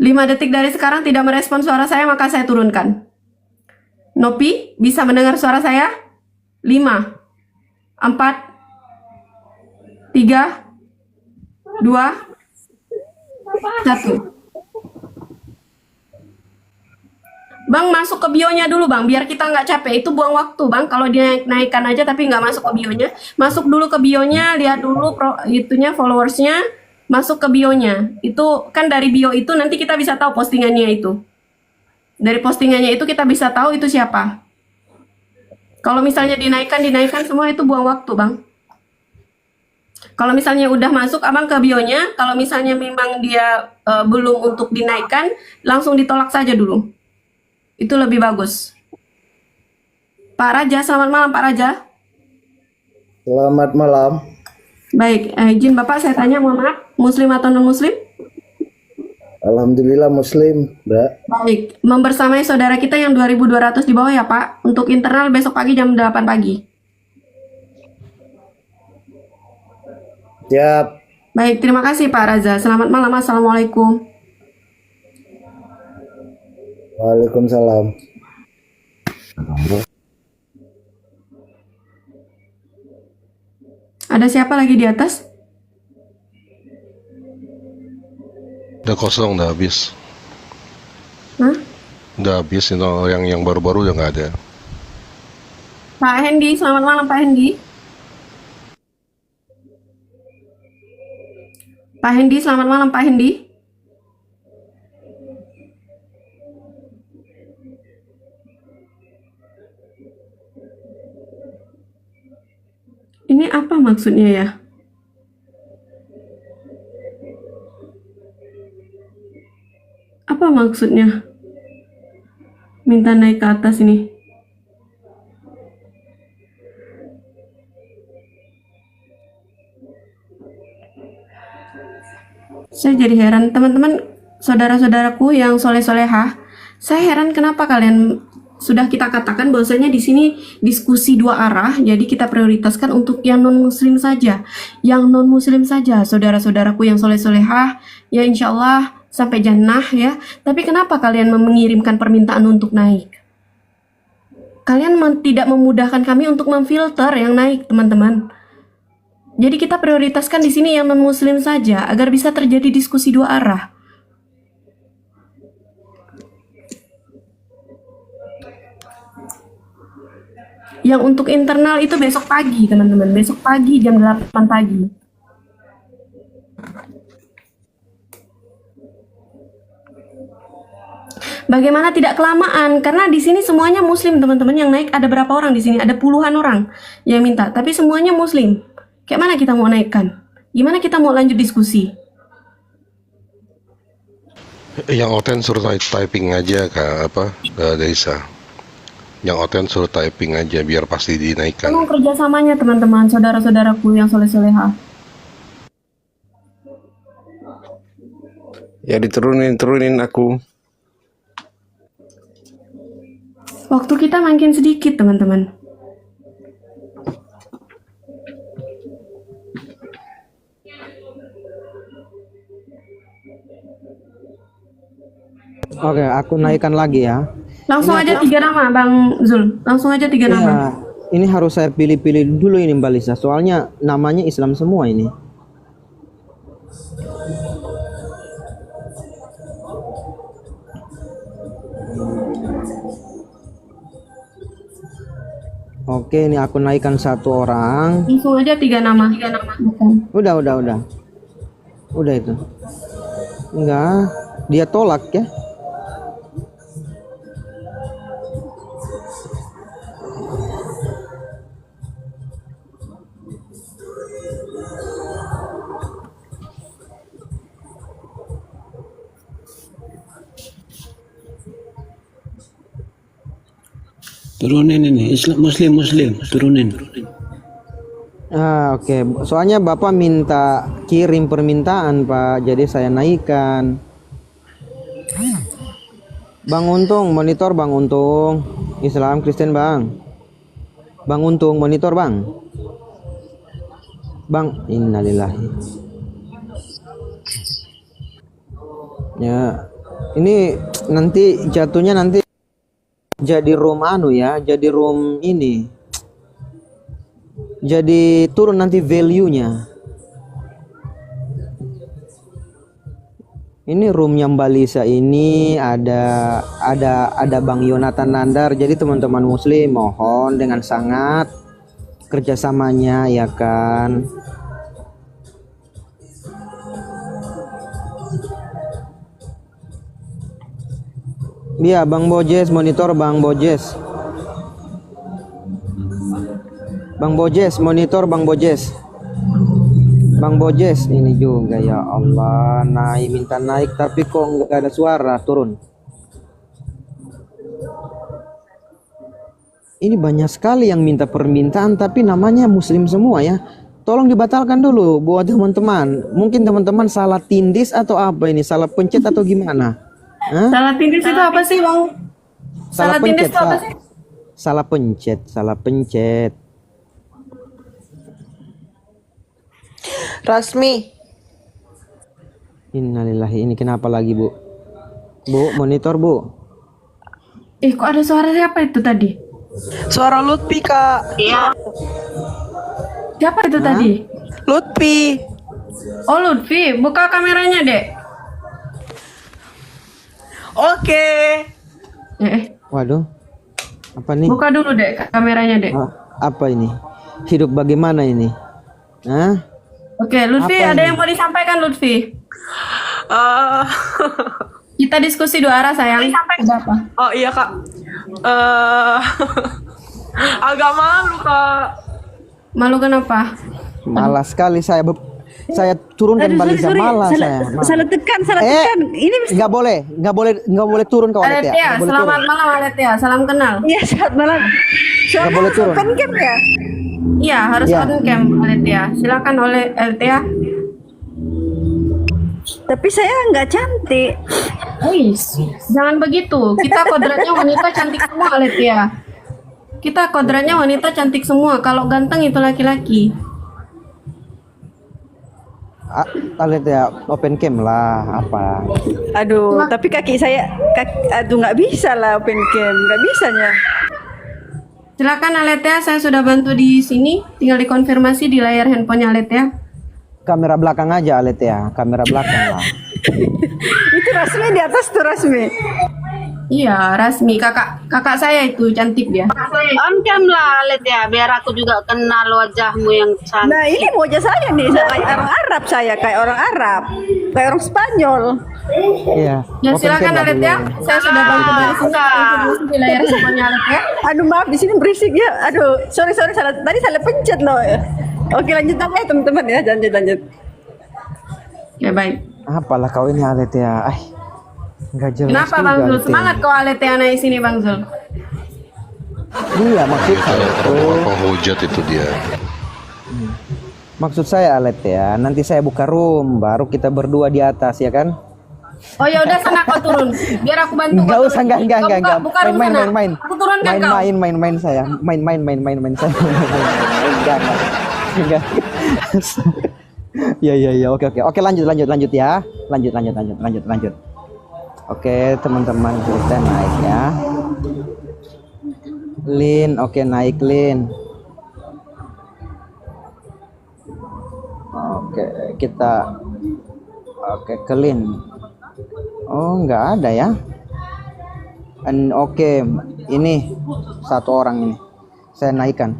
5 detik dari sekarang tidak merespon suara saya, maka saya turunkan. Nopi, bisa mendengar suara saya? 5, 4, 3, 2, 1. Bang, masuk ke bionya dulu Bang, biar kita nggak capek. Itu buang waktu Bang, kalau dia naikkan aja tapi nggak masuk ke bionya. Masuk dulu ke bionya, lihat dulu itunya, followersnya, masuk ke bionya. Itu kan dari bio itu nanti kita bisa tahu postingannya itu. Dari postingannya itu kita bisa tahu itu siapa. Kalau misalnya dinaikkan semua itu buang waktu Bang. Kalau misalnya udah masuk Abang ke bionya, kalau misalnya memang dia belum untuk dinaikkan, langsung ditolak saja dulu. Itu lebih bagus. Pak Raja, selamat malam Pak Raja. Selamat malam. Baik, izin Bapak saya tanya, mohon maaf, muslim atau non-muslim? Alhamdulillah muslim, Mbak. Baik, membersamai saudara kita yang 2.200 di bawah ya Pak. Untuk internal besok pagi jam 8 pagi. Siap. Baik, terima kasih Pak Raza. Selamat malam, Assalamualaikum. Waalaikumsalam. Ada siapa lagi di atas? Udah kosong, udah habis. Hah? Udah habis, itu yang baru-baru udah nggak ada. Pak Hendi, selamat malam Pak Hendi. Pak Hendi, selamat malam Pak Hendi. Ini apa maksudnya ya? Apa maksudnya? Minta naik ke atas ini. Saya jadi heran, teman-teman, saudara-saudaraku yang soleh-solehah. Saya heran kenapa kalian, sudah kita katakan bahwasanya di sini diskusi 2 arah, jadi kita prioritaskan untuk yang non-muslim saja. Yang non-muslim saja, saudara-saudaraku yang soleh-solehah, ya insya Allah sampai jannah ya. Tapi kenapa kalian mengirimkan permintaan untuk naik? Kalian tidak memudahkan kami untuk memfilter yang naik, teman-teman. Jadi kita prioritaskan di sini yang non-muslim saja agar bisa terjadi diskusi dua arah. Yang untuk internal itu besok pagi, teman-teman. Besok pagi jam 8 pagi. Bagaimana tidak kelamaan? Karena di sini semuanya muslim, teman-teman. Yang naik ada berapa orang di sini? Ada puluhan orang yang minta, tapi semuanya muslim. Kayak mana kita mau naikkan? Gimana kita mau lanjut diskusi? Yang Oten suruh typing aja Kak Daisa. Yang Oten suruh typing aja biar pasti dinaikkan. Tolong kerjasamanya teman-teman, saudara-saudaraku yang soleh-soleha. Ya diturunin aku. Waktu kita makin sedikit teman-teman. Oke, aku naikkan lagi ya. Langsung aja 3 nama Bang Zul. Langsung aja 3 nama. Ini harus saya pilih-pilih dulu ini Mbak Lisa. Soalnya namanya Islam semua ini. Oke, ini aku naikkan 1 orang. Langsung aja 3 nama. Udah. Udah itu. Enggak, dia tolak ya. Turunin ini, Muslim, turunin. Oke. Soalnya Bapak minta kirim permintaan Pak, jadi saya naikkan. Bang Untung, monitor Bang Untung. Islam Kristen Bang. Bang Untung, monitor Bang. Bang, innalillahi. Ya, ini nanti jatuhnya nanti jadi room jadi room ini. Jadi turun nanti value-nya. Ini roomnya Mbak Lisa ini ada Bang Yonatan Nandar. Jadi teman-teman muslim mohon dengan sangat kerjasamanya ya kan. Iya Bang Bojes, monitor Bang Bojes. Bang Bojes, monitor Bang Bojes. Bang Bojes ini juga ya Allah, minta naik tapi kok nggak ada suara, turun. Ini banyak sekali yang minta permintaan tapi namanya muslim semua ya. Tolong dibatalkan dulu buat teman-teman. Mungkin teman-teman salah tindis atau apa ini, salah pencet atau gimana? Hah? Salah tindis itu apa sih Bang? Salah tindis itu apa sih? Salah pencet. Rasmi. Innalillahi, ini kenapa lagi Bu? Bu, monitor Bu. Kok ada suara siapa itu tadi? Suara Lutfi Kak. Iya. Siapa itu tadi? Lutfi. Oh Lutfi, buka kameranya Dek. Oke. Waduh, apa nih? Buka dulu Dek kameranya Dek. Apa ini? Hidup bagaimana ini? Hah? Oke, Lutfi Apa ada ini? yang mau disampaikan Lutfi? Kita diskusi 2 arah sayang. Ada apa? Oh iya Kak. Agak malu Kak. Malu kenapa? Malas sekali saya turunkan baliza malas saya. Salah tekan. Ini nggak boleh turun kau Alet ya. Selamat malam Alet ya. Salam kenal. Iya, selamat malam. Nggak boleh turun. Open cam ya? Iya, harus on cam Alet ya. Silakan oleh LTA. Tapi saya nggak cantik. Jangan begitu. Kita kodratnya wanita cantik semua Alet ya. Kita kodratnya wanita cantik semua. Kalau ganteng itu laki-laki. Alet ya, open cam lah apa? Aduh, tapi kaki saya, aduh nggak bisa lah open cam, nggak bisanya. Silakan Aletea, saya sudah bantu di sini. Tinggal dikonfirmasi di layar handphonenya Aletea. Kamera belakang aja Alet ya, kamera belakang lah. Itu Rasmi di atas tuh Rasmi. Iya, Rasmi. Kakak saya itu cantik dia. On cam lah Alet ya, biar aku juga kenal wajahmu yang cantik. Nah ini wajah saya nih, saya kayak orang Arab, kayak orang Arab, kayak orang Spanyol. Iya. Ya silakan Alet ya. Saya sudah bantu dari sini di layar handphonenya Alet ya. Aduh maaf di sini berisik ya. Aduh sorry salah, tadi salah pencet loh. Oke lanjut aja teman-teman ya, lanjut. Ya baik. Apalah kau ini Alet ya. Nggak jelas. Kenapa juga Bang Zul? Alet ya. Semangat kau Aletea naik sini Bang Zul. Iya maksud saya itu. Penghujat itu dia. Maksud saya Alet ya, nanti saya buka room, baru kita berdua di atas ya kan? Oh ya udah sana kau turun. Biar aku bantu. Enggak usah, enggak. Main. Aku turunkan kau. Main saya. Main saya. Enggak. Ya. Oke, lanjut ya. Lanjut. Oke, teman-teman kita naik ya. Lin, oke naik Lin. Oke, kita ke Lin. Oh, nggak ada ya. Oke, ini satu orang ini. Saya naikkan.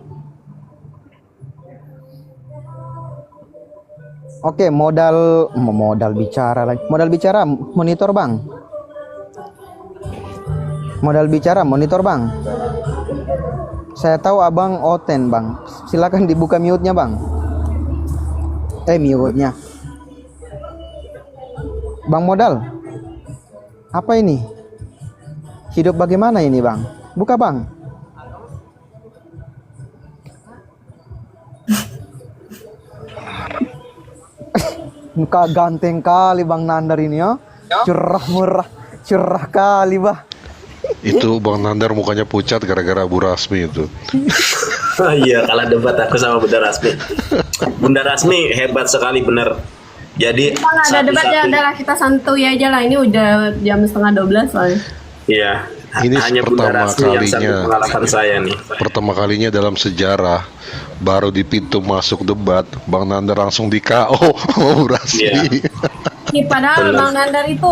Oke, modal bicara lagi. Modal bicara monitor, Bang. Saya tahu Abang Oten, Bang. Silakan dibuka mute-nya, Bang. Mute-nya. Bang Modal. Apa ini? Hidup bagaimana ini, Bang? Buka, Bang. Muka ganteng kali Bang Nandar ini ya. Cerah kali, Bah. Itu Bang Nandar mukanya pucat gara-gara Bu Rasmi itu. Oh iya, kalah debat aku sama Bunda Rasmi. Bunda Rasmi hebat sekali bener. Jadi Kita nggak ada debat ya, adalah kita santuy aja lah. Ini udah jam 11:30 soalnya. Iya. Ini Hanya Bunda pertama Rasmi yang sanggup kalinya. mengalahkan saya nih. Pertama kalinya dalam sejarah, baru di pintu masuk debat, Bang Nandar langsung di KO sama Bu Rasmi. Nih, padahal Bang Nandar itu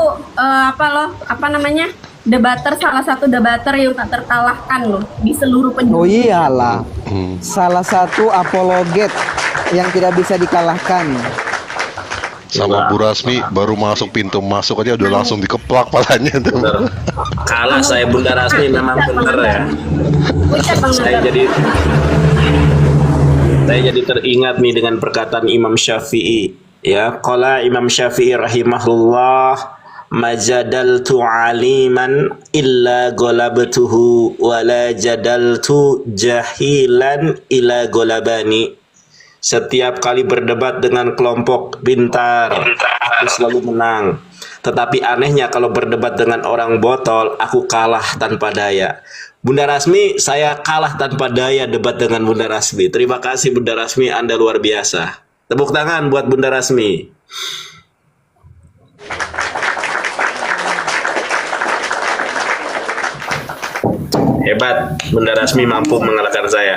debater, salah satu debater yang tak terkalahkan loh di seluruh penjuru. Oh iyalah. Salah satu apologet yang tidak bisa dikalahkan. Sama Bu Rasmi baru masuk pintu masuk aja udah langsung dikeplak palanya tuh. Kalah saya Bunda Rasmi memang bener ya. Saya jadi teringat nih dengan perkataan Imam Syafi'i ya. Qala Imam Syafi'i rahimahullah, majadaltu aliman illa golabtuhu wala jadaltu jahilan illa golabani. Setiap kali berdebat dengan kelompok pintar, aku selalu menang. Tetapi anehnya kalau berdebat dengan orang botol, aku kalah tanpa daya. Bunda Rasmi, saya kalah tanpa daya debat dengan Bunda Rasmi. Terima kasih Bunda Rasmi, Anda luar biasa. Tepuk tangan buat Bunda Rasmi. Hebat, Bunda Rasmi mampu mengalahkan saya.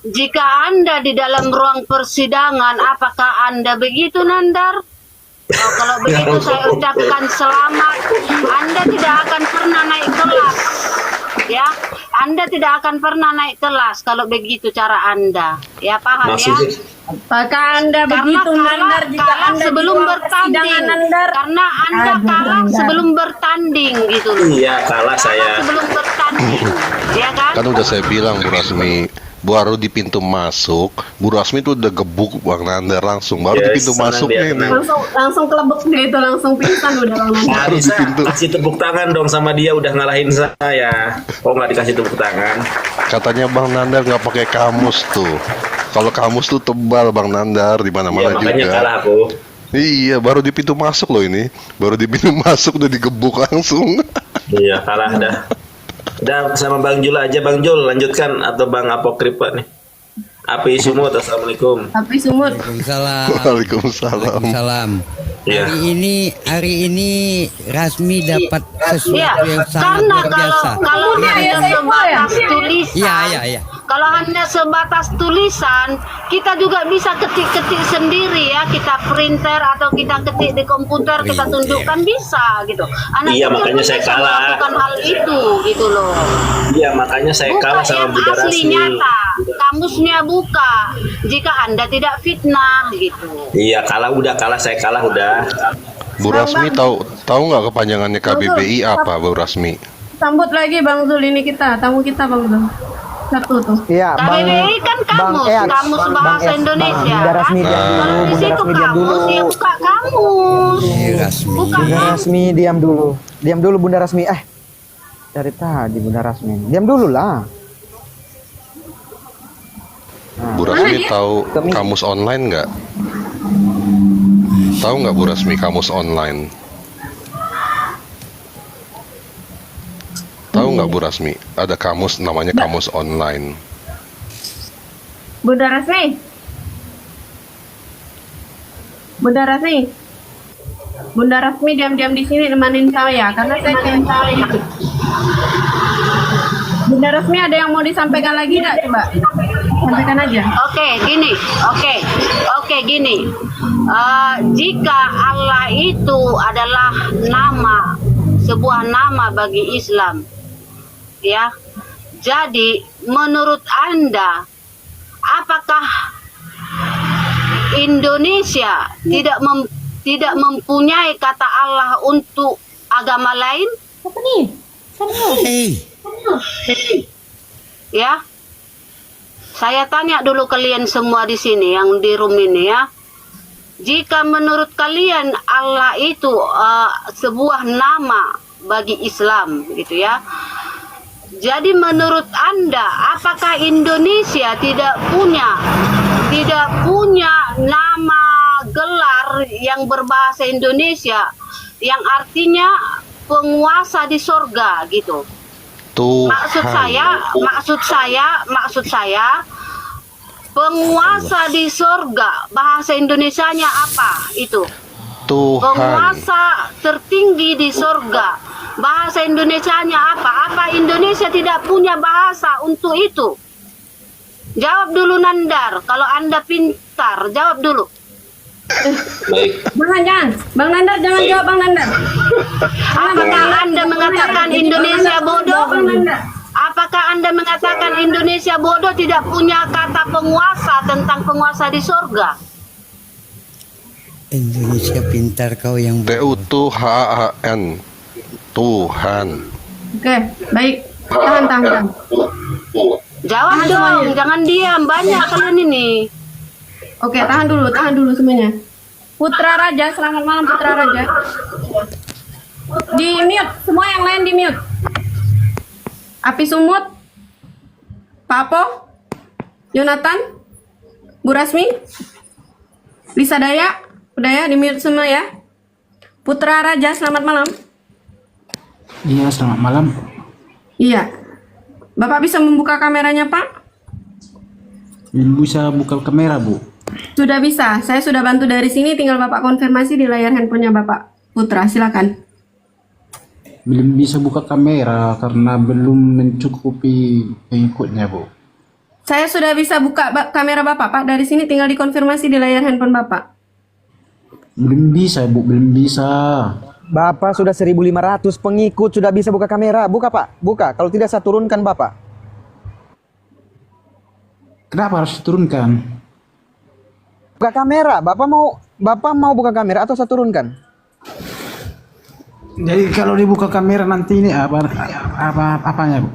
Jika Anda di dalam ruang persidangan, apakah Anda begitu, Nandar? Oh, kalau begitu saya ucapkan selamat. Anda tidak akan pernah naik kelas. Ya, Anda tidak akan pernah naik kelas kalau begitu cara Anda. Ya, paham ya? Apakah Anda begitu, Nandar, jika Anda sebelum bertanding? Karena Anda kalah sebelum bertanding gitu. Iya, kalah saya. Sebelum bertanding, ya kan? Kan udah saya bilang Bu Rasmi, baru di pintu masuk, Bu Rasmi tuh udah gebuk Bang Nandar langsung, baru di pintu masuknya ini. Langsung kelebek dia itu, langsung pingsan udah Bang Nandar. Nah, bisa kasih tepuk tangan dong sama dia, udah ngalahin saya. Kok nggak dikasih tepuk tangan? Katanya Bang Nandar nggak pakai kamus tuh. Kalau kamus tuh tebal Bang Nandar di mana-mana juga. Makanya kalah aku. Iya, baru di pintu masuk loh ini. Baru di pintu masuk udah digebuk langsung. Iya, kalah dah. Udah sama Bang Jul aja, Bang Jul lanjutkan atau Bang Apokripa nih. Api Sumut, assalamualaikum. Api Sumut. Waalaikumsalam. Waalaikumsalam. Ya. Hari ini Rasmi dapat sesuatu yang sangat Karena luar biasa. kalau hanya sebatas tulisan, Iya. kalau hanya sebatas tulisan, kita juga bisa ketik-ketik sendiri ya, kita printer atau kita ketik di komputer, kita tunjukkan bisa gitu. Anak Iya, kecil makanya pun saya bisa kalah. melakukan hal itu gitu loh. Iya, makanya saya kalah Buka sama yang Bunda asli Rasmi. nyata, kamusnya buka. Jika Anda tidak fitnah gitu. Iya, saya kalah udah. Bu Rasmi tahu nggak kepanjangannya KBBI apa, Bu Rasmi? Sambut lagi Bang Zul, ini tamu kita Bang Zul. Satu tuh. Iya, KBBI kan kamus bahasa Indonesia. Bunda Rasmi diam dulu, Di Bunda situ Rasmi diam dulu. kamus, ya buka kamus. Buka Bunda kamus. Rasmi diam dulu. Diam dulu Bunda Rasmi. Dari tadi Bunda Rasmi. Diam dulu lah. Bu Rasmi tahu kamus online nggak? Tahu nggak Bu Rasmi kamus online? Tahu nggak Bu Rasmi? Ada kamus namanya kamus online. Bunda Rasmi. Bunda Rasmi. Bunda Rasmi diam-diam di sini nemenin saya karena saya pengen tahu. Bunda Rasmi ada yang mau disampaikan lagi enggak coba? Sampaikan aja. Oke, gini. Jika Allah itu adalah sebuah nama bagi Islam, ya. Jadi menurut Anda, apakah Indonesia tidak mempunyai kata Allah untuk agama lain? Apa nih? Ya. Saya tanya dulu kalian semua di sini yang di room ini ya. Jika menurut kalian Allah itu sebuah nama bagi Islam gitu ya. Jadi menurut Anda apakah Indonesia tidak punya nama gelar yang berbahasa Indonesia yang artinya penguasa di sorga gitu? Maksud saya penguasa di sorga, bahasa Indonesianya apa itu? Tuhan. Penguasa tertinggi di sorga, bahasa Indonesianya apa? Apa Indonesia tidak punya bahasa untuk itu? Jawab dulu Nandar, kalau Anda pintar, jawab dulu. Baik. Bang Nandar jangan jawab Bang Nandar. Apakah Anda mengatakan Indonesia bodoh? Apakah Anda mengatakan Indonesia bodoh tidak punya kata penguasa tentang penguasa di sorga? Indonesia pintar kau yang Tuhan. Tuhan. Oke, baik. Tahan. Jawab dong, jangan diam. Banyak kalian ini. Oke, tahan dulu semuanya. Putra Raja, selamat malam Putra Raja. Di mute, semua yang lain di mute. Api Sumut, Papo, Yonatan, Bu Rasmi, Lisa Daya, udah ya di mute semua ya. Putra Raja, selamat malam. Iya, selamat malam. Iya. Bapak bisa membuka kameranya, Pak? Bisa buka kamera, Bu? Sudah bisa. Saya sudah bantu dari sini, tinggal Bapak konfirmasi di layar handphonenya Bapak Putra. Silakan. Belum bisa buka kamera karena belum mencukupi pengikutnya, Bu. Saya sudah bisa buka kamera Bapak, Pak. Dari sini tinggal dikonfirmasi di layar handphone Bapak. Belum bisa, Bu. Belum bisa. Bapak sudah 1.500 pengikut, sudah bisa buka kamera. Buka, Pak. Buka. Kalau tidak saya turunkan Bapak. Kenapa harus diturunkan? Buka kamera. Bapak mau buka kamera atau saya turunkan? Jadi kalau dibuka kamera nanti ini apanya, Bu?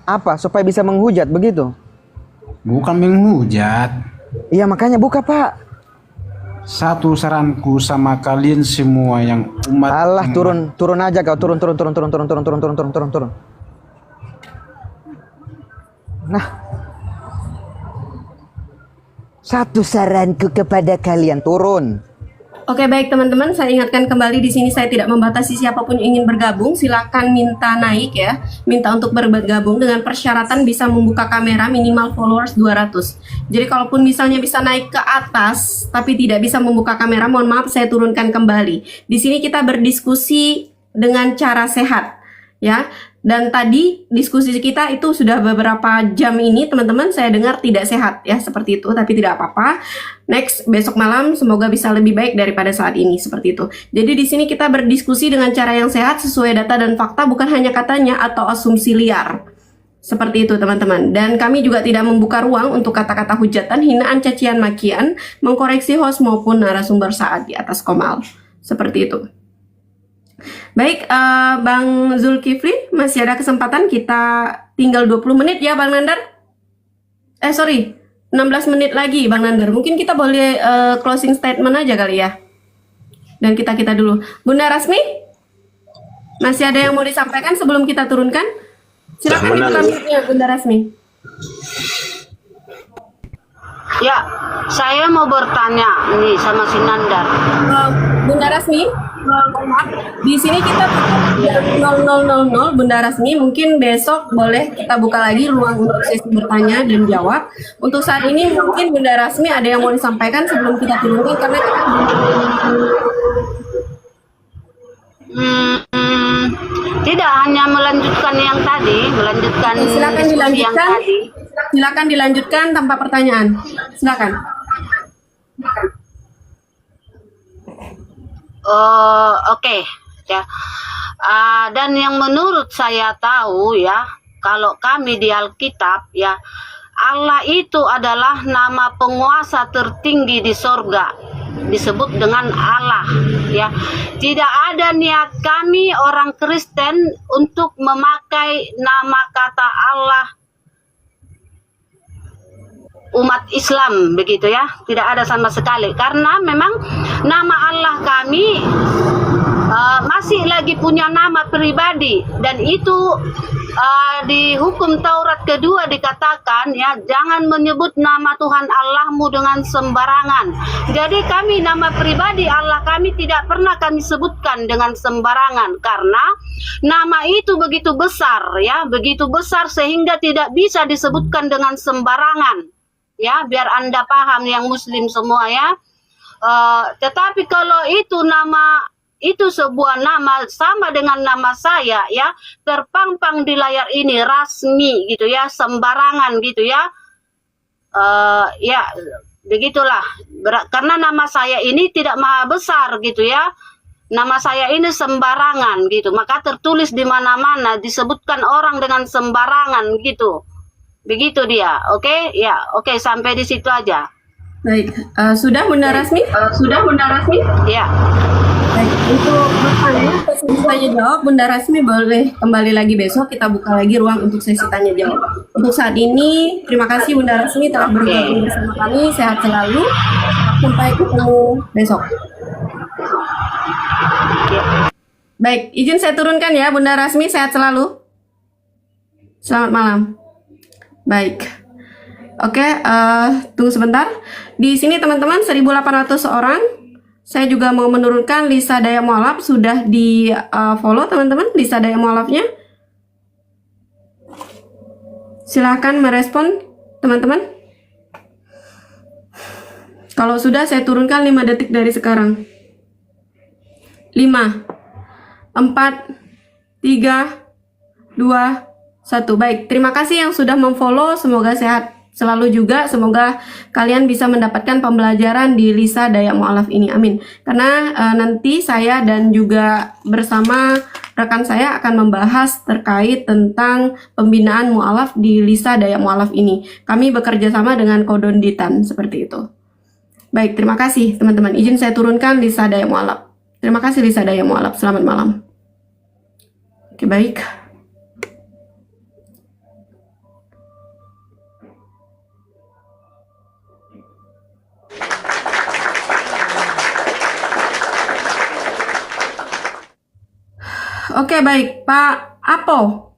Apa supaya bisa menghujat begitu? Bukan menghujat. Iya, makanya buka, Pak. Satu saranku sama kalian semua yang umat. Allah, turun aja kau, turun. Nah, satu saranku kepada kalian, turun. Oke, baik teman-teman, saya ingatkan kembali di sini saya tidak membatasi siapapun yang ingin bergabung, silakan minta naik ya, minta untuk bergabung dengan persyaratan bisa membuka kamera minimal followers 200. Jadi kalaupun misalnya bisa naik ke atas tapi tidak bisa membuka kamera, mohon maaf saya turunkan kembali. Di sini kita berdiskusi dengan cara sehat ya. Dan tadi diskusi kita itu sudah beberapa jam ini teman-teman saya dengar tidak sehat ya, seperti itu, tapi tidak apa-apa. Next besok malam semoga bisa lebih baik daripada saat ini, seperti itu. Jadi di sini kita berdiskusi dengan cara yang sehat sesuai data dan fakta, bukan hanya katanya atau asumsi liar. Seperti itu teman-teman. Dan kami juga tidak membuka ruang untuk kata-kata hujatan, hinaan, cacian, makian, mengkoreksi host maupun narasumber saat di atas komal. Seperti itu. Baik, Bang Zulkifli, masih ada kesempatan, kita tinggal 20 menit ya Bang Nandar? Sorry, 16 menit lagi Bang Nandar. Mungkin kita boleh closing statement aja kali ya. Dan kita dulu. Bunda Rasmi, masih ada yang mau disampaikan sebelum kita turunkan? Silakan dibuka mic-nya Bunda Rasmi. Ya, saya mau bertanya nih sama si Nandar. Bunda Rasmi, di sini kita 0000 Bunda Rasmi, mungkin besok boleh kita buka lagi ruang untuk sesi bertanya dan jawab. Untuk saat ini mungkin Bunda Rasmi ada yang mau disampaikan sebelum kita turunkan karena kita tidak hanya melanjutkan yang tadi, melanjutkan silakan dilanjutkan. yang tadi. Silakan dilanjutkan tanpa pertanyaan. Silakan. Oke. Ya. Dan yang menurut saya tahu ya, kalau kami di Alkitab ya, Allah itu adalah nama penguasa tertinggi di sorga, disebut dengan Allah ya. Tidak ada niat kami orang Kristen untuk memakai nama kata Allah umat Islam begitu ya, tidak ada sama sekali, karena memang nama Allah kami masih lagi punya nama pribadi, dan itu di hukum Taurat kedua dikatakan ya, jangan menyebut nama Tuhan Allahmu dengan sembarangan. Jadi kami nama pribadi Allah kami tidak pernah kami sebutkan dengan sembarangan, karena nama itu begitu besar ya, begitu besar sehingga tidak bisa disebutkan dengan sembarangan ya, biar Anda paham yang muslim semua ya. Tetapi kalau itu nama, itu sebuah nama sama dengan nama saya ya, terpampang di layar ini Rasmi gitu ya, sembarangan gitu ya. Ya begitulah, karena nama saya ini tidak maha besar gitu ya, nama saya ini sembarangan gitu, maka tertulis di mana-mana, disebutkan orang dengan sembarangan gitu. Begitu dia, oke? Ya, oke, sampai di situ aja. Baik, sudah Bunda Rasmi? Sudah Bunda Rasmi? Ya. Baik, untuk sesi tanya jawab Bunda Rasmi boleh kembali lagi besok, kita buka lagi ruang untuk sesi tanya jawab. Untuk saat ini, terima kasih Bunda Rasmi telah bergabung bersama kami, sehat selalu, sampai ketemu besok. Baik, izin saya turunkan ya Bunda Rasmi, sehat selalu. Selamat malam. Baik, oke, tunggu sebentar. Di sini teman-teman 1.800 orang. Saya juga mau menurunkan Lisa Daya Mualaf, sudah di follow teman-teman Lisa Daya Mualafnya. Silahkan merespon teman-teman. Kalau sudah saya turunkan 5 detik dari sekarang. 5, 4, 3, 2, 1. Baik, terima kasih yang sudah memfollow, semoga sehat selalu juga, semoga kalian bisa mendapatkan pembelajaran di Lisa Daya Mualaf ini, amin. Karena nanti saya dan juga bersama rekan saya akan membahas terkait tentang pembinaan mualaf di Lisa Daya Mualaf ini. Kami bekerja sama dengan Kodonditan, seperti itu. Baik, terima kasih teman-teman, izin saya turunkan Lisa Daya Mualaf. Terima kasih Lisa Daya Mualaf, selamat malam. Oke, baik. Oke, baik Pak Apo.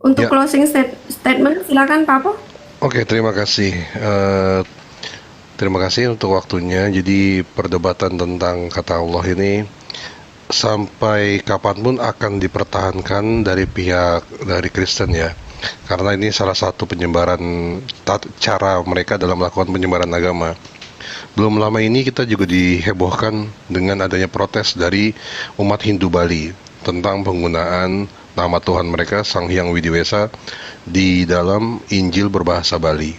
Untuk closing statement silakan Pak Apo. Oke, terima kasih. Terima kasih untuk waktunya. Jadi perdebatan tentang kata Allah ini sampai kapanpun akan dipertahankan dari pihak dari Kristen ya. Karena ini salah satu penyebaran cara mereka dalam melakukan penyebaran agama. Belum lama ini kita juga dihebohkan dengan adanya protes dari umat Hindu Bali tentang penggunaan nama Tuhan mereka Sang Hyang Widiwesa di dalam Injil berbahasa Bali.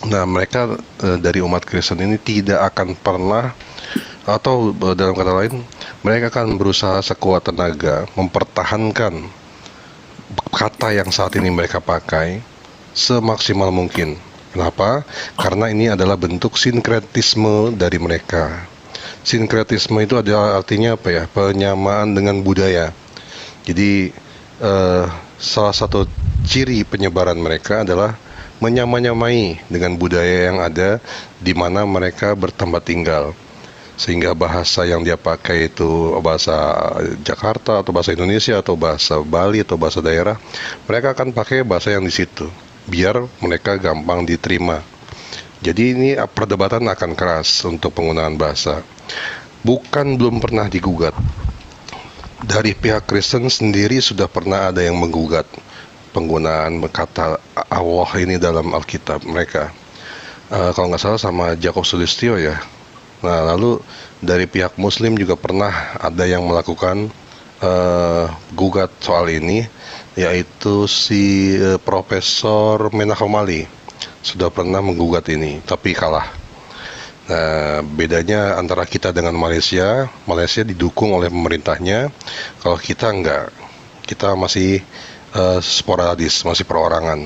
Nah, mereka dari umat Kristen ini tidak akan pernah, atau dalam kata lain, mereka akan berusaha sekuat tenaga mempertahankan kata yang saat ini mereka pakai semaksimal mungkin. Kenapa? Karena ini adalah bentuk sinkretisme dari mereka. Sinkretisme itu adalah artinya apa ya? Penyamaan dengan budaya. Jadi salah satu ciri penyebaran mereka adalah menyamai dengan budaya yang ada di mana mereka bertempat tinggal. Sehingga bahasa yang dia pakai itu bahasa Jakarta atau bahasa Indonesia atau bahasa Bali atau bahasa daerah, mereka akan pakai bahasa yang di situ biar mereka gampang diterima. Jadi ini perdebatan akan keras untuk penggunaan bahasa. Bukan belum pernah digugat. Dari pihak Kristen sendiri sudah pernah ada yang menggugat penggunaan kata Allah ini dalam Alkitab mereka. Kalau nggak salah sama Jacob Sulistyo ya. Nah, lalu dari pihak Muslim juga pernah ada yang melakukan gugat soal ini, yaitu si Profesor Menachem Ali sudah pernah menggugat ini, tapi kalah. Nah, bedanya antara kita dengan Malaysia didukung oleh pemerintahnya, kalau kita enggak, kita masih sporadis, masih perorangan.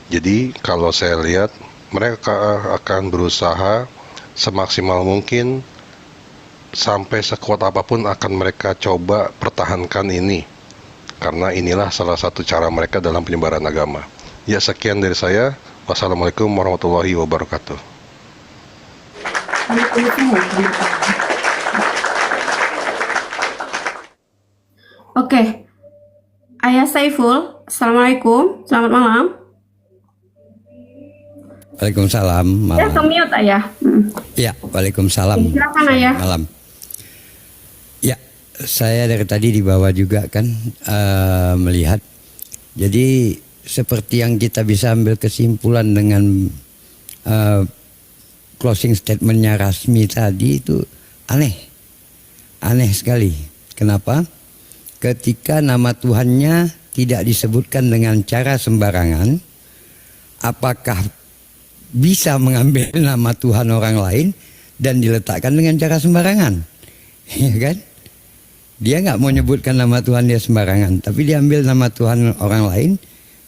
Jadi kalau saya lihat mereka akan berusaha semaksimal mungkin sampai sekuat apapun akan mereka coba pertahankan ini, karena inilah salah satu cara mereka dalam penyebaran agama. Ya, sekian dari saya. Wassalamualaikum warahmatullahi wabarakatuh. Oke, Ayah Saiful, Assalamualaikum, selamat malam. Waalaikumsalam. Malam. Ya, ke-mute Ayah. Ya, waalaikumsalam. Silakan Ayah. Malam. Ya, saya dari tadi di bawah juga kan melihat. Jadi seperti yang kita bisa ambil kesimpulan dengan closing statementnya Rasmi tadi itu aneh sekali. Kenapa? Ketika nama Tuhannya tidak disebutkan dengan cara sembarangan, apakah bisa mengambil nama Tuhan orang lain dan diletakkan dengan cara sembarangan? Ya kan? Dia nggak mau nyebutkan nama Tuhan dia sembarangan, tapi dia ambil nama Tuhan orang lain,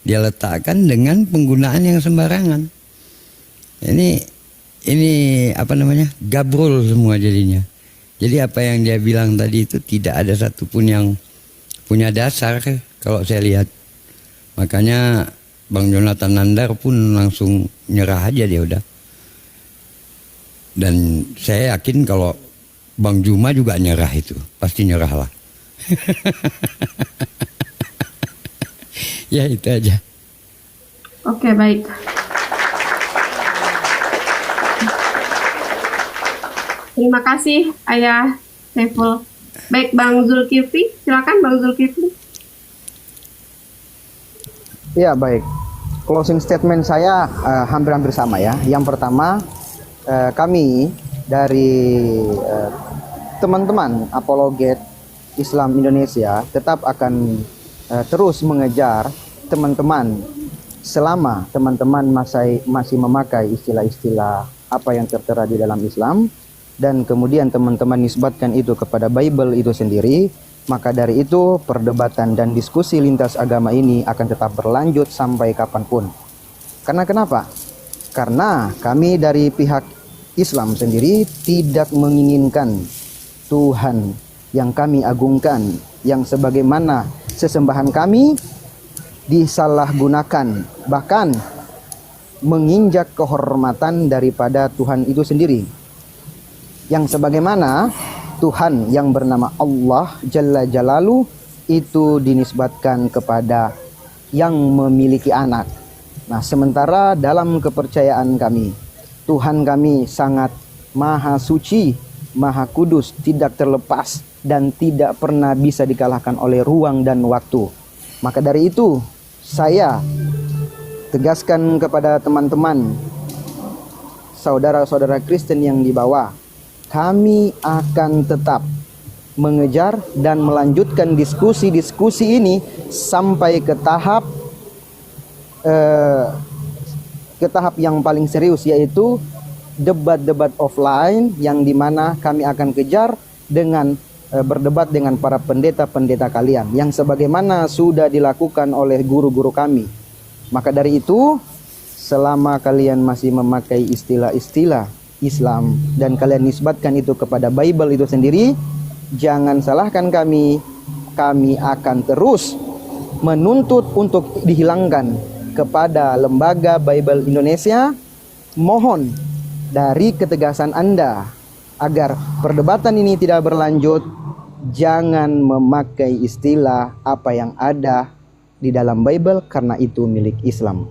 dia letakkan dengan penggunaan yang sembarangan. Ini apa namanya? Gabrol semua jadinya. Jadi apa yang dia bilang tadi itu tidak ada satupun yang punya dasar kalau saya lihat. Makanya Bang Jonathan Nandar pun langsung nyerah aja dia udah. Dan saya yakin kalau Bang Juma juga nyerah itu, pasti nyerah lah. Ya itu aja. Oke, baik. Terima kasih Ayah Saiful. Baik, Bang Zulkifli, silakan Bang Zulkifli. Ya, baik. Closing statement saya hampir-hampir sama ya. Yang pertama, kami dari teman-teman apologet Islam Indonesia tetap akan terus mengejar teman-teman selama teman-teman masih memakai istilah-istilah apa yang tertera di dalam Islam, dan kemudian teman-teman nisbatkan itu kepada Bible itu sendiri. Maka dari itu perdebatan dan diskusi lintas agama ini akan tetap berlanjut sampai kapanpun. Karena kenapa? Karena kami dari pihak Islam sendiri tidak menginginkan Tuhan yang kami agungkan, yang sebagaimana sesembahan kami disalahgunakan, bahkan menginjak kehormatan daripada Tuhan itu sendiri. Yang sebagaimana Tuhan yang bernama Allah Jalla Jalalu itu dinisbatkan kepada yang memiliki anak. Nah, sementara dalam kepercayaan kami, Tuhan kami sangat maha suci, maha kudus, tidak terlepas dan tidak pernah bisa dikalahkan oleh ruang dan waktu. Maka dari itu saya tegaskan kepada teman-teman saudara-saudara Kristen yang di bawah, kami akan tetap mengejar dan melanjutkan diskusi-diskusi ini sampai ke tahap yang paling serius, yaitu debat-debat offline yang dimana kami akan kejar dengan berdebat dengan para pendeta-pendeta kalian yang sebagaimana sudah dilakukan oleh guru-guru kami. Maka dari itu, selama kalian masih memakai istilah-istilah Islam dan kalian nisbatkan itu kepada Bible itu sendiri, jangan salahkan kami. Kami akan terus menuntut untuk dihilangkan kepada Lembaga Bible Indonesia. Mohon dari ketegasan Anda agar perdebatan ini tidak berlanjut, jangan memakai istilah apa yang ada di dalam Bible karena itu milik Islam.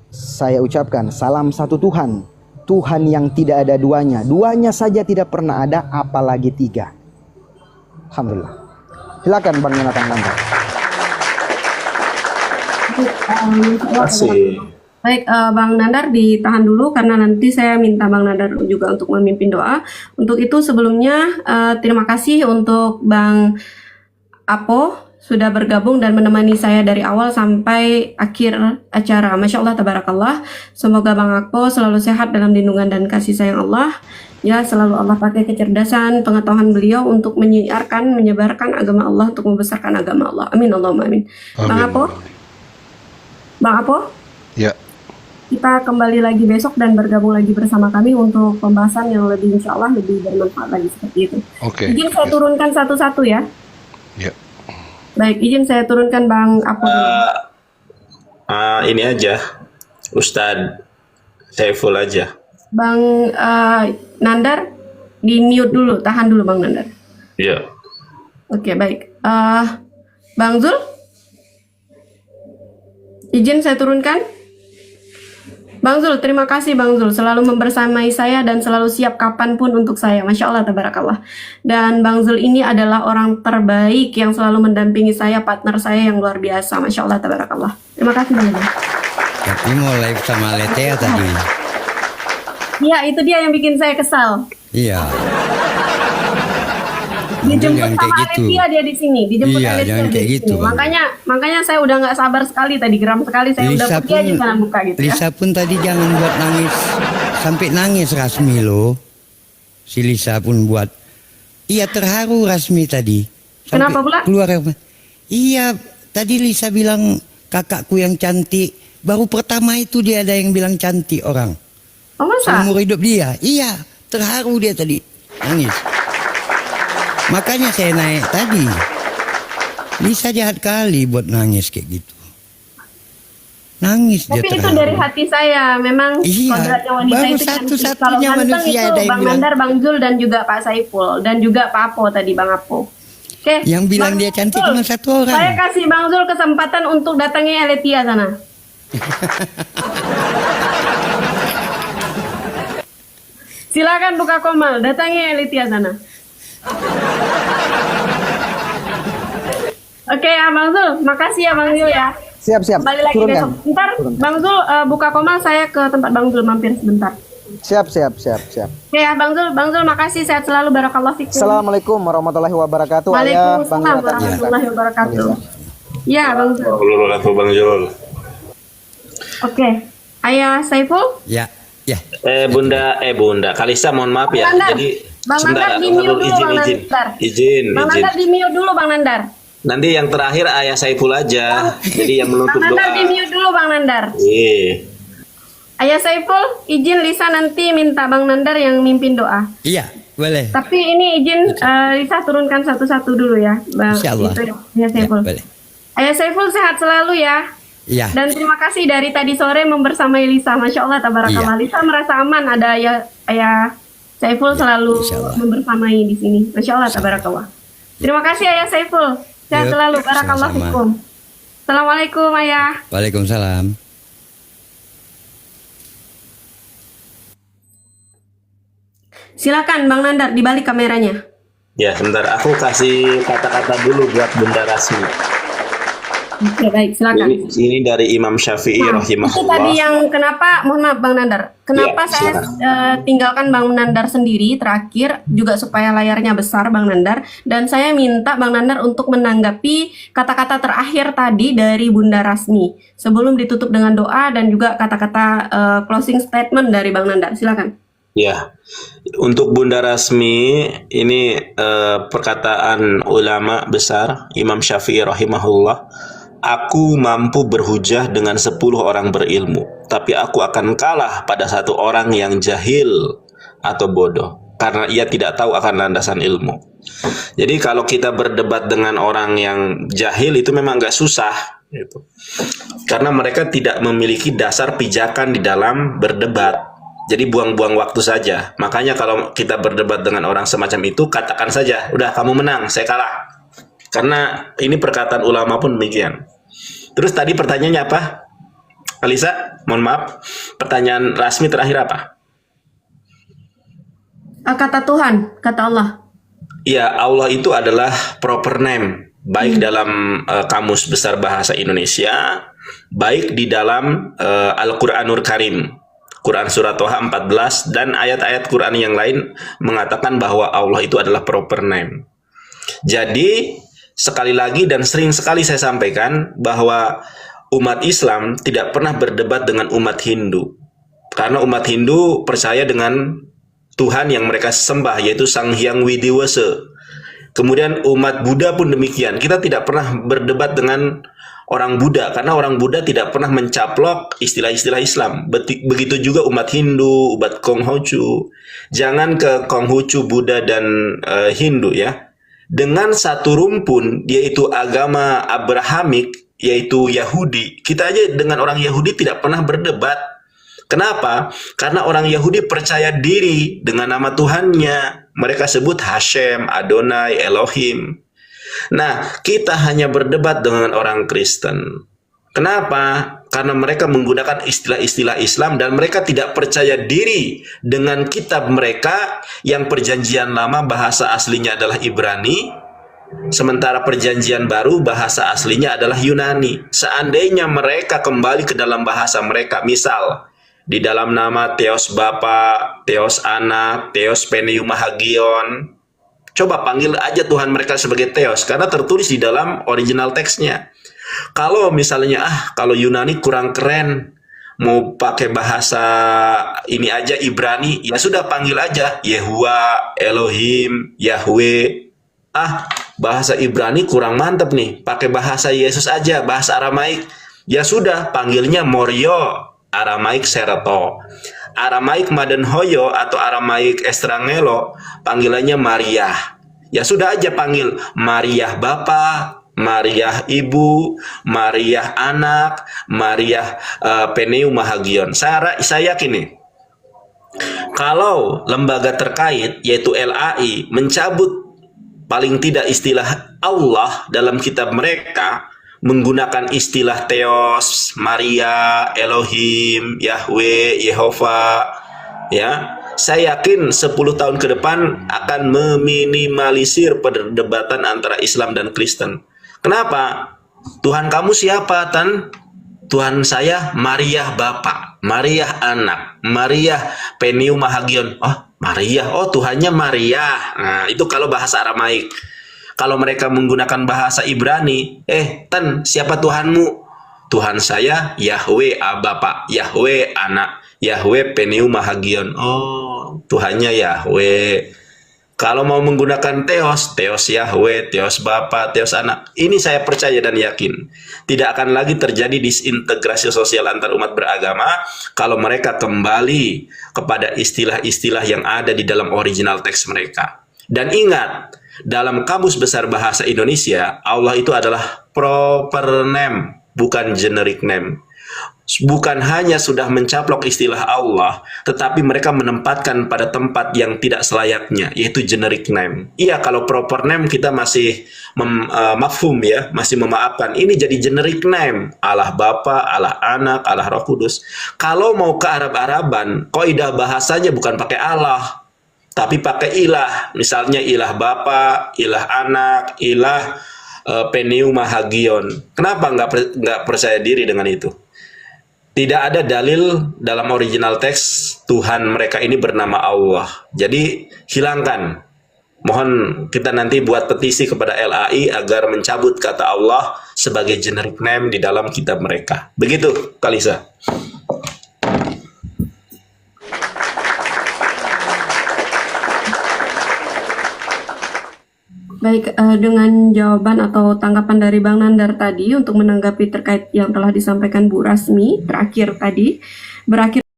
Saya ucapkan salam satu Tuhan, Tuhan yang tidak ada duanya, duanya saja tidak pernah ada, apalagi tiga. Alhamdulillah. Silakan Bang Yonatan Nanda. Terima kasih. Baik, Bang Nandar ditahan dulu karena nanti saya minta Bang Nandar juga untuk memimpin doa. Untuk itu sebelumnya terima kasih untuk Bang Apo sudah bergabung dan menemani saya dari awal sampai akhir acara. Masya Allah, tabarakallah. Semoga Bang Apo selalu sehat dalam lindungan dan kasih sayang Allah. Ya, selalu Allah pakai kecerdasan, pengetahuan beliau untuk menyiarkan, menyebarkan agama Allah, untuk membesarkan agama Allah. Amin, Allahumma amin. Bang Apo? Bang Apo? Ya. Kita kembali lagi besok dan bergabung lagi bersama kami untuk pembahasan yang lebih insya Allah lebih bermanfaat lagi seperti itu. Oke. Izin saya turunkan satu-satu ya. Ya. Baik, izin saya turunkan Bang Apo. Ini aja, Ustadz Saiful aja. Bang Nandar di mute dulu, tahan dulu Bang Nandar. Iya. Oke, baik. Bang Zul, izin saya turunkan. Bang Zul, terima kasih Bang Zul selalu membersamai saya dan selalu siap kapanpun untuk saya. Masya Allah, tabarakallah. Dan Bang Zul ini adalah orang terbaik yang selalu mendampingi saya, partner saya yang luar biasa. Masya Allah, tabarakallah. Terima kasih Bang Zul. Tapi mau live sama Letea tadi. Iya, itu dia yang bikin saya kesal. Iya. Dijemput Jangan sama kayak gitu. Aletia dia di sini, dijemput Iya, Aletia jangan dia kayak di gitu, sini. Bang. Makanya saya udah nggak sabar sekali tadi, geram sekali saya udah pergi aja sana buka gitu ya. Lisa pun tadi jangan buat nangis sampai nangis Rasmi loh. Si Lisa pun buat. Iya terharu Rasmi tadi. Sampai Kenapa pula? Keluar. Iya tadi Lisa bilang kakakku yang cantik. Baru pertama itu dia ada yang bilang cantik orang. Oh masa? Seumur hidup dia. Iya terharu dia tadi nangis. Makanya saya naik tadi. Lisa jahat kali buat nangis kayak gitu. Nangis dia Tapi itu terharu. dari hati saya, memang Iya, kodratnya wanita baru itu cantik. satu-satunya Kalau ganteng manusia itu ada yang Bang bilang. Nandar, Bang Zul dan juga Pak Saiful dan juga Pak Apo tadi Bang Apo. Oke. Yang bilang Bang dia cantik Zul, cuma satu orang. Saya kasih Bang Zul kesempatan untuk datangi Aletia sana. Silakan buka komal, datangi Aletia sana. Oke ya Bang Zul, makasih ya Bang Zul ya. Siap. Kembali lagi Turunkan. besok. Ntar Bang Zul buka komal, saya ke tempat Bang Zul mampir sebentar. Siap. Oke ya Bang Zul makasih, sehat selalu, barakallah fikum. Assalamualaikum warahmatullahi wabarakatuh. Ayah, Bang Waalaikumsalam Yonatan. warahmatullahi wabarakatuh. Ya Bang Zul. Bang Jul. Oke, Ayah Saiful. Ya. Bunda Kalista, mohon maaf ya. Bang Nandar. Jadi Bang Nandar di mute dulu Bang Nandar. izin. Bang Nandar di mute dulu Bang Nandar. Nanti yang terakhir Ayah Saiful aja. Jadi yang menutup Bang Nandar di doa. mute dulu Bang Nandar. Iya. Ayah Saiful, izin Lisa nanti minta Bang Nandar yang mimpin doa. Iya, boleh. Tapi ini izin Lisa turunkan satu-satu dulu ya, Bang. Insyaallah. Itu ya, Ayah Saiful. Boleh. Ayah Saiful sehat selalu ya. Iya. Dan terima kasih dari tadi sore membersamai Lisa. Masya Allah, tabarakallah. Iya. Lisa merasa aman ada Ayah Saiful selalu membersamai di sini. Masya Allah, tabarakallah. Terima kasih Ayah Saiful. Sehat Yuk, selalu, barakallah sama-sama. fikum. Assalamualaikum Ayah. Waalaikumsalam. Silakan Bang Nandar, dibalik kameranya. Ya, sebentar. Aku kasih kata-kata dulu buat Bunda Rasmi. Oke, baik, silakan. Ini dari Imam Syafi'i Itu rahimahullah. tadi yang kenapa, mohon maaf Bang Nandar, kenapa Ya, saya tinggalkan Bang Nandar sendiri terakhir juga supaya layarnya besar Bang Nandar, dan saya minta Bang Nandar untuk menanggapi kata-kata terakhir tadi dari Bunda Rasmi sebelum ditutup dengan doa dan juga kata-kata closing statement dari Bang Nandar. Silakan. Ya, untuk Bunda Rasmi ini perkataan ulama besar Imam Syafi'i rahimahullah. Aku mampu berhujah dengan 10 orang berilmu, tapi aku akan kalah pada satu orang yang jahil atau bodoh, karena ia tidak tahu akan landasan ilmu. Jadi kalau kita berdebat dengan orang yang jahil itu memang agak susah, gitu. Karena mereka tidak memiliki dasar pijakan di dalam berdebat. Jadi buang-buang waktu saja. Makanya kalau kita berdebat dengan orang semacam itu, katakan saja, udah kamu menang, saya kalah. Karena ini perkataan ulama pun demikian. Terus tadi pertanyaannya apa? Alisa, mohon maaf. Pertanyaan Rasmi terakhir apa? Kata Tuhan, kata Allah. Ya, Allah itu adalah proper name. Baik dalam Kamus Besar Bahasa Indonesia, baik di dalam Al-Quranul Karim. Quran Surat Toha 14 dan ayat-ayat Quran yang lain mengatakan bahwa Allah itu adalah proper name. Jadi sekali lagi dan sering sekali saya sampaikan bahwa umat Islam tidak pernah berdebat dengan umat Hindu. Karena umat Hindu percaya dengan Tuhan yang mereka sembah, yaitu Sang Hyang Widiwasa. Kemudian umat Buddha pun demikian. Kita tidak pernah berdebat dengan orang Buddha, karena orang Buddha tidak pernah mencaplok istilah-istilah Islam. Begitu juga umat Hindu, umat Konghucu. Jangan ke Konghucu, Buddha, dan Hindu ya. Dengan satu rumpun, yaitu agama Abrahamik, yaitu Yahudi. Kita aja dengan orang Yahudi tidak pernah berdebat. Kenapa? Karena orang Yahudi percaya diri dengan nama Tuhannya. Mereka sebut Hashem, Adonai, Elohim. Nah, kita hanya berdebat dengan orang Kristen. Kenapa? Karena mereka menggunakan istilah-istilah Islam dan mereka tidak percaya diri dengan kitab mereka yang perjanjian lama bahasa aslinya adalah Ibrani, sementara perjanjian baru bahasa aslinya adalah Yunani. Seandainya mereka kembali ke dalam bahasa mereka, misal di dalam nama Theos Bapa, Theos Anak, Theos Pneumahagion, coba panggil aja Tuhan mereka sebagai Theos, karena tertulis di dalam original teksnya. Kalau misalnya kalau Yunani kurang keren, mau pakai bahasa ini aja Ibrani, ya sudah panggil aja Yehuwa, Elohim, Yahweh. Bahasa Ibrani kurang mantep nih, pakai bahasa Yesus aja, bahasa Aramaik. Ya sudah, panggilnya Morio, Aramaik Sereto. Aramaik Madenhoyo atau Aramaik Estrangelo, panggilannya Maria. Ya sudah aja panggil Maria Bapa, Maria Ibu, Maria Anak, Maria Pneumahagion. Saya yakin nih, kalau lembaga terkait yaitu LAI mencabut paling tidak istilah Allah dalam kitab mereka, menggunakan istilah Theos, Maria, Elohim, Yahweh, Yehova, ya, saya yakin 10 tahun ke depan akan meminimalisir perdebatan antara Islam dan Kristen. Kenapa? Tuhan kamu siapa, Tan? Tuhan saya Maria Bapa, Maria Anak, Maria Pneumahagion. Oh, Maria. Oh, Tuhannya Maria. Nah, itu kalau bahasa Aramaik. Kalau mereka menggunakan bahasa Ibrani, Tan, siapa Tuhanmu? Tuhan saya Yahweh Bapa, Yahweh Anak, Yahweh Pneumahagion. Oh, Tuhannya Yahweh. Kalau mau menggunakan Theos, Theos Yahweh, Theos Bapa, Theos Anak, ini saya percaya dan yakin tidak akan lagi terjadi disintegrasi sosial antar umat beragama kalau mereka kembali kepada istilah-istilah yang ada di dalam original teks mereka. Dan ingat, dalam Kamus Besar Bahasa Indonesia, Allah itu adalah proper name, bukan generic name. Bukan hanya sudah mencaplok istilah Allah, tetapi mereka menempatkan pada tempat yang tidak selayaknya, yaitu generic name. Iya, kalau proper name kita masih mafhum ya, masih memaafkan. Ini jadi generic name, Allah Bapa, Allah Anak, Allah Roh Kudus. Kalau mau ke Arab-Araban, kaidah bahasanya bukan pakai Allah, tapi pakai ilah, misalnya ilah Bapa, ilah Anak, ilah Pneuma Hagion. Kenapa nggak percaya diri dengan itu? Tidak ada dalil dalam original teks Tuhan mereka ini bernama Allah. Jadi hilangkan. Mohon kita nanti buat petisi kepada LAI agar mencabut kata Allah sebagai generic name di dalam kitab mereka. Begitu, Kalisa. Baik, dengan jawaban atau tanggapan dari Bang Nandar tadi untuk menanggapi terkait yang telah disampaikan Bu Rasmi terakhir tadi, berakhir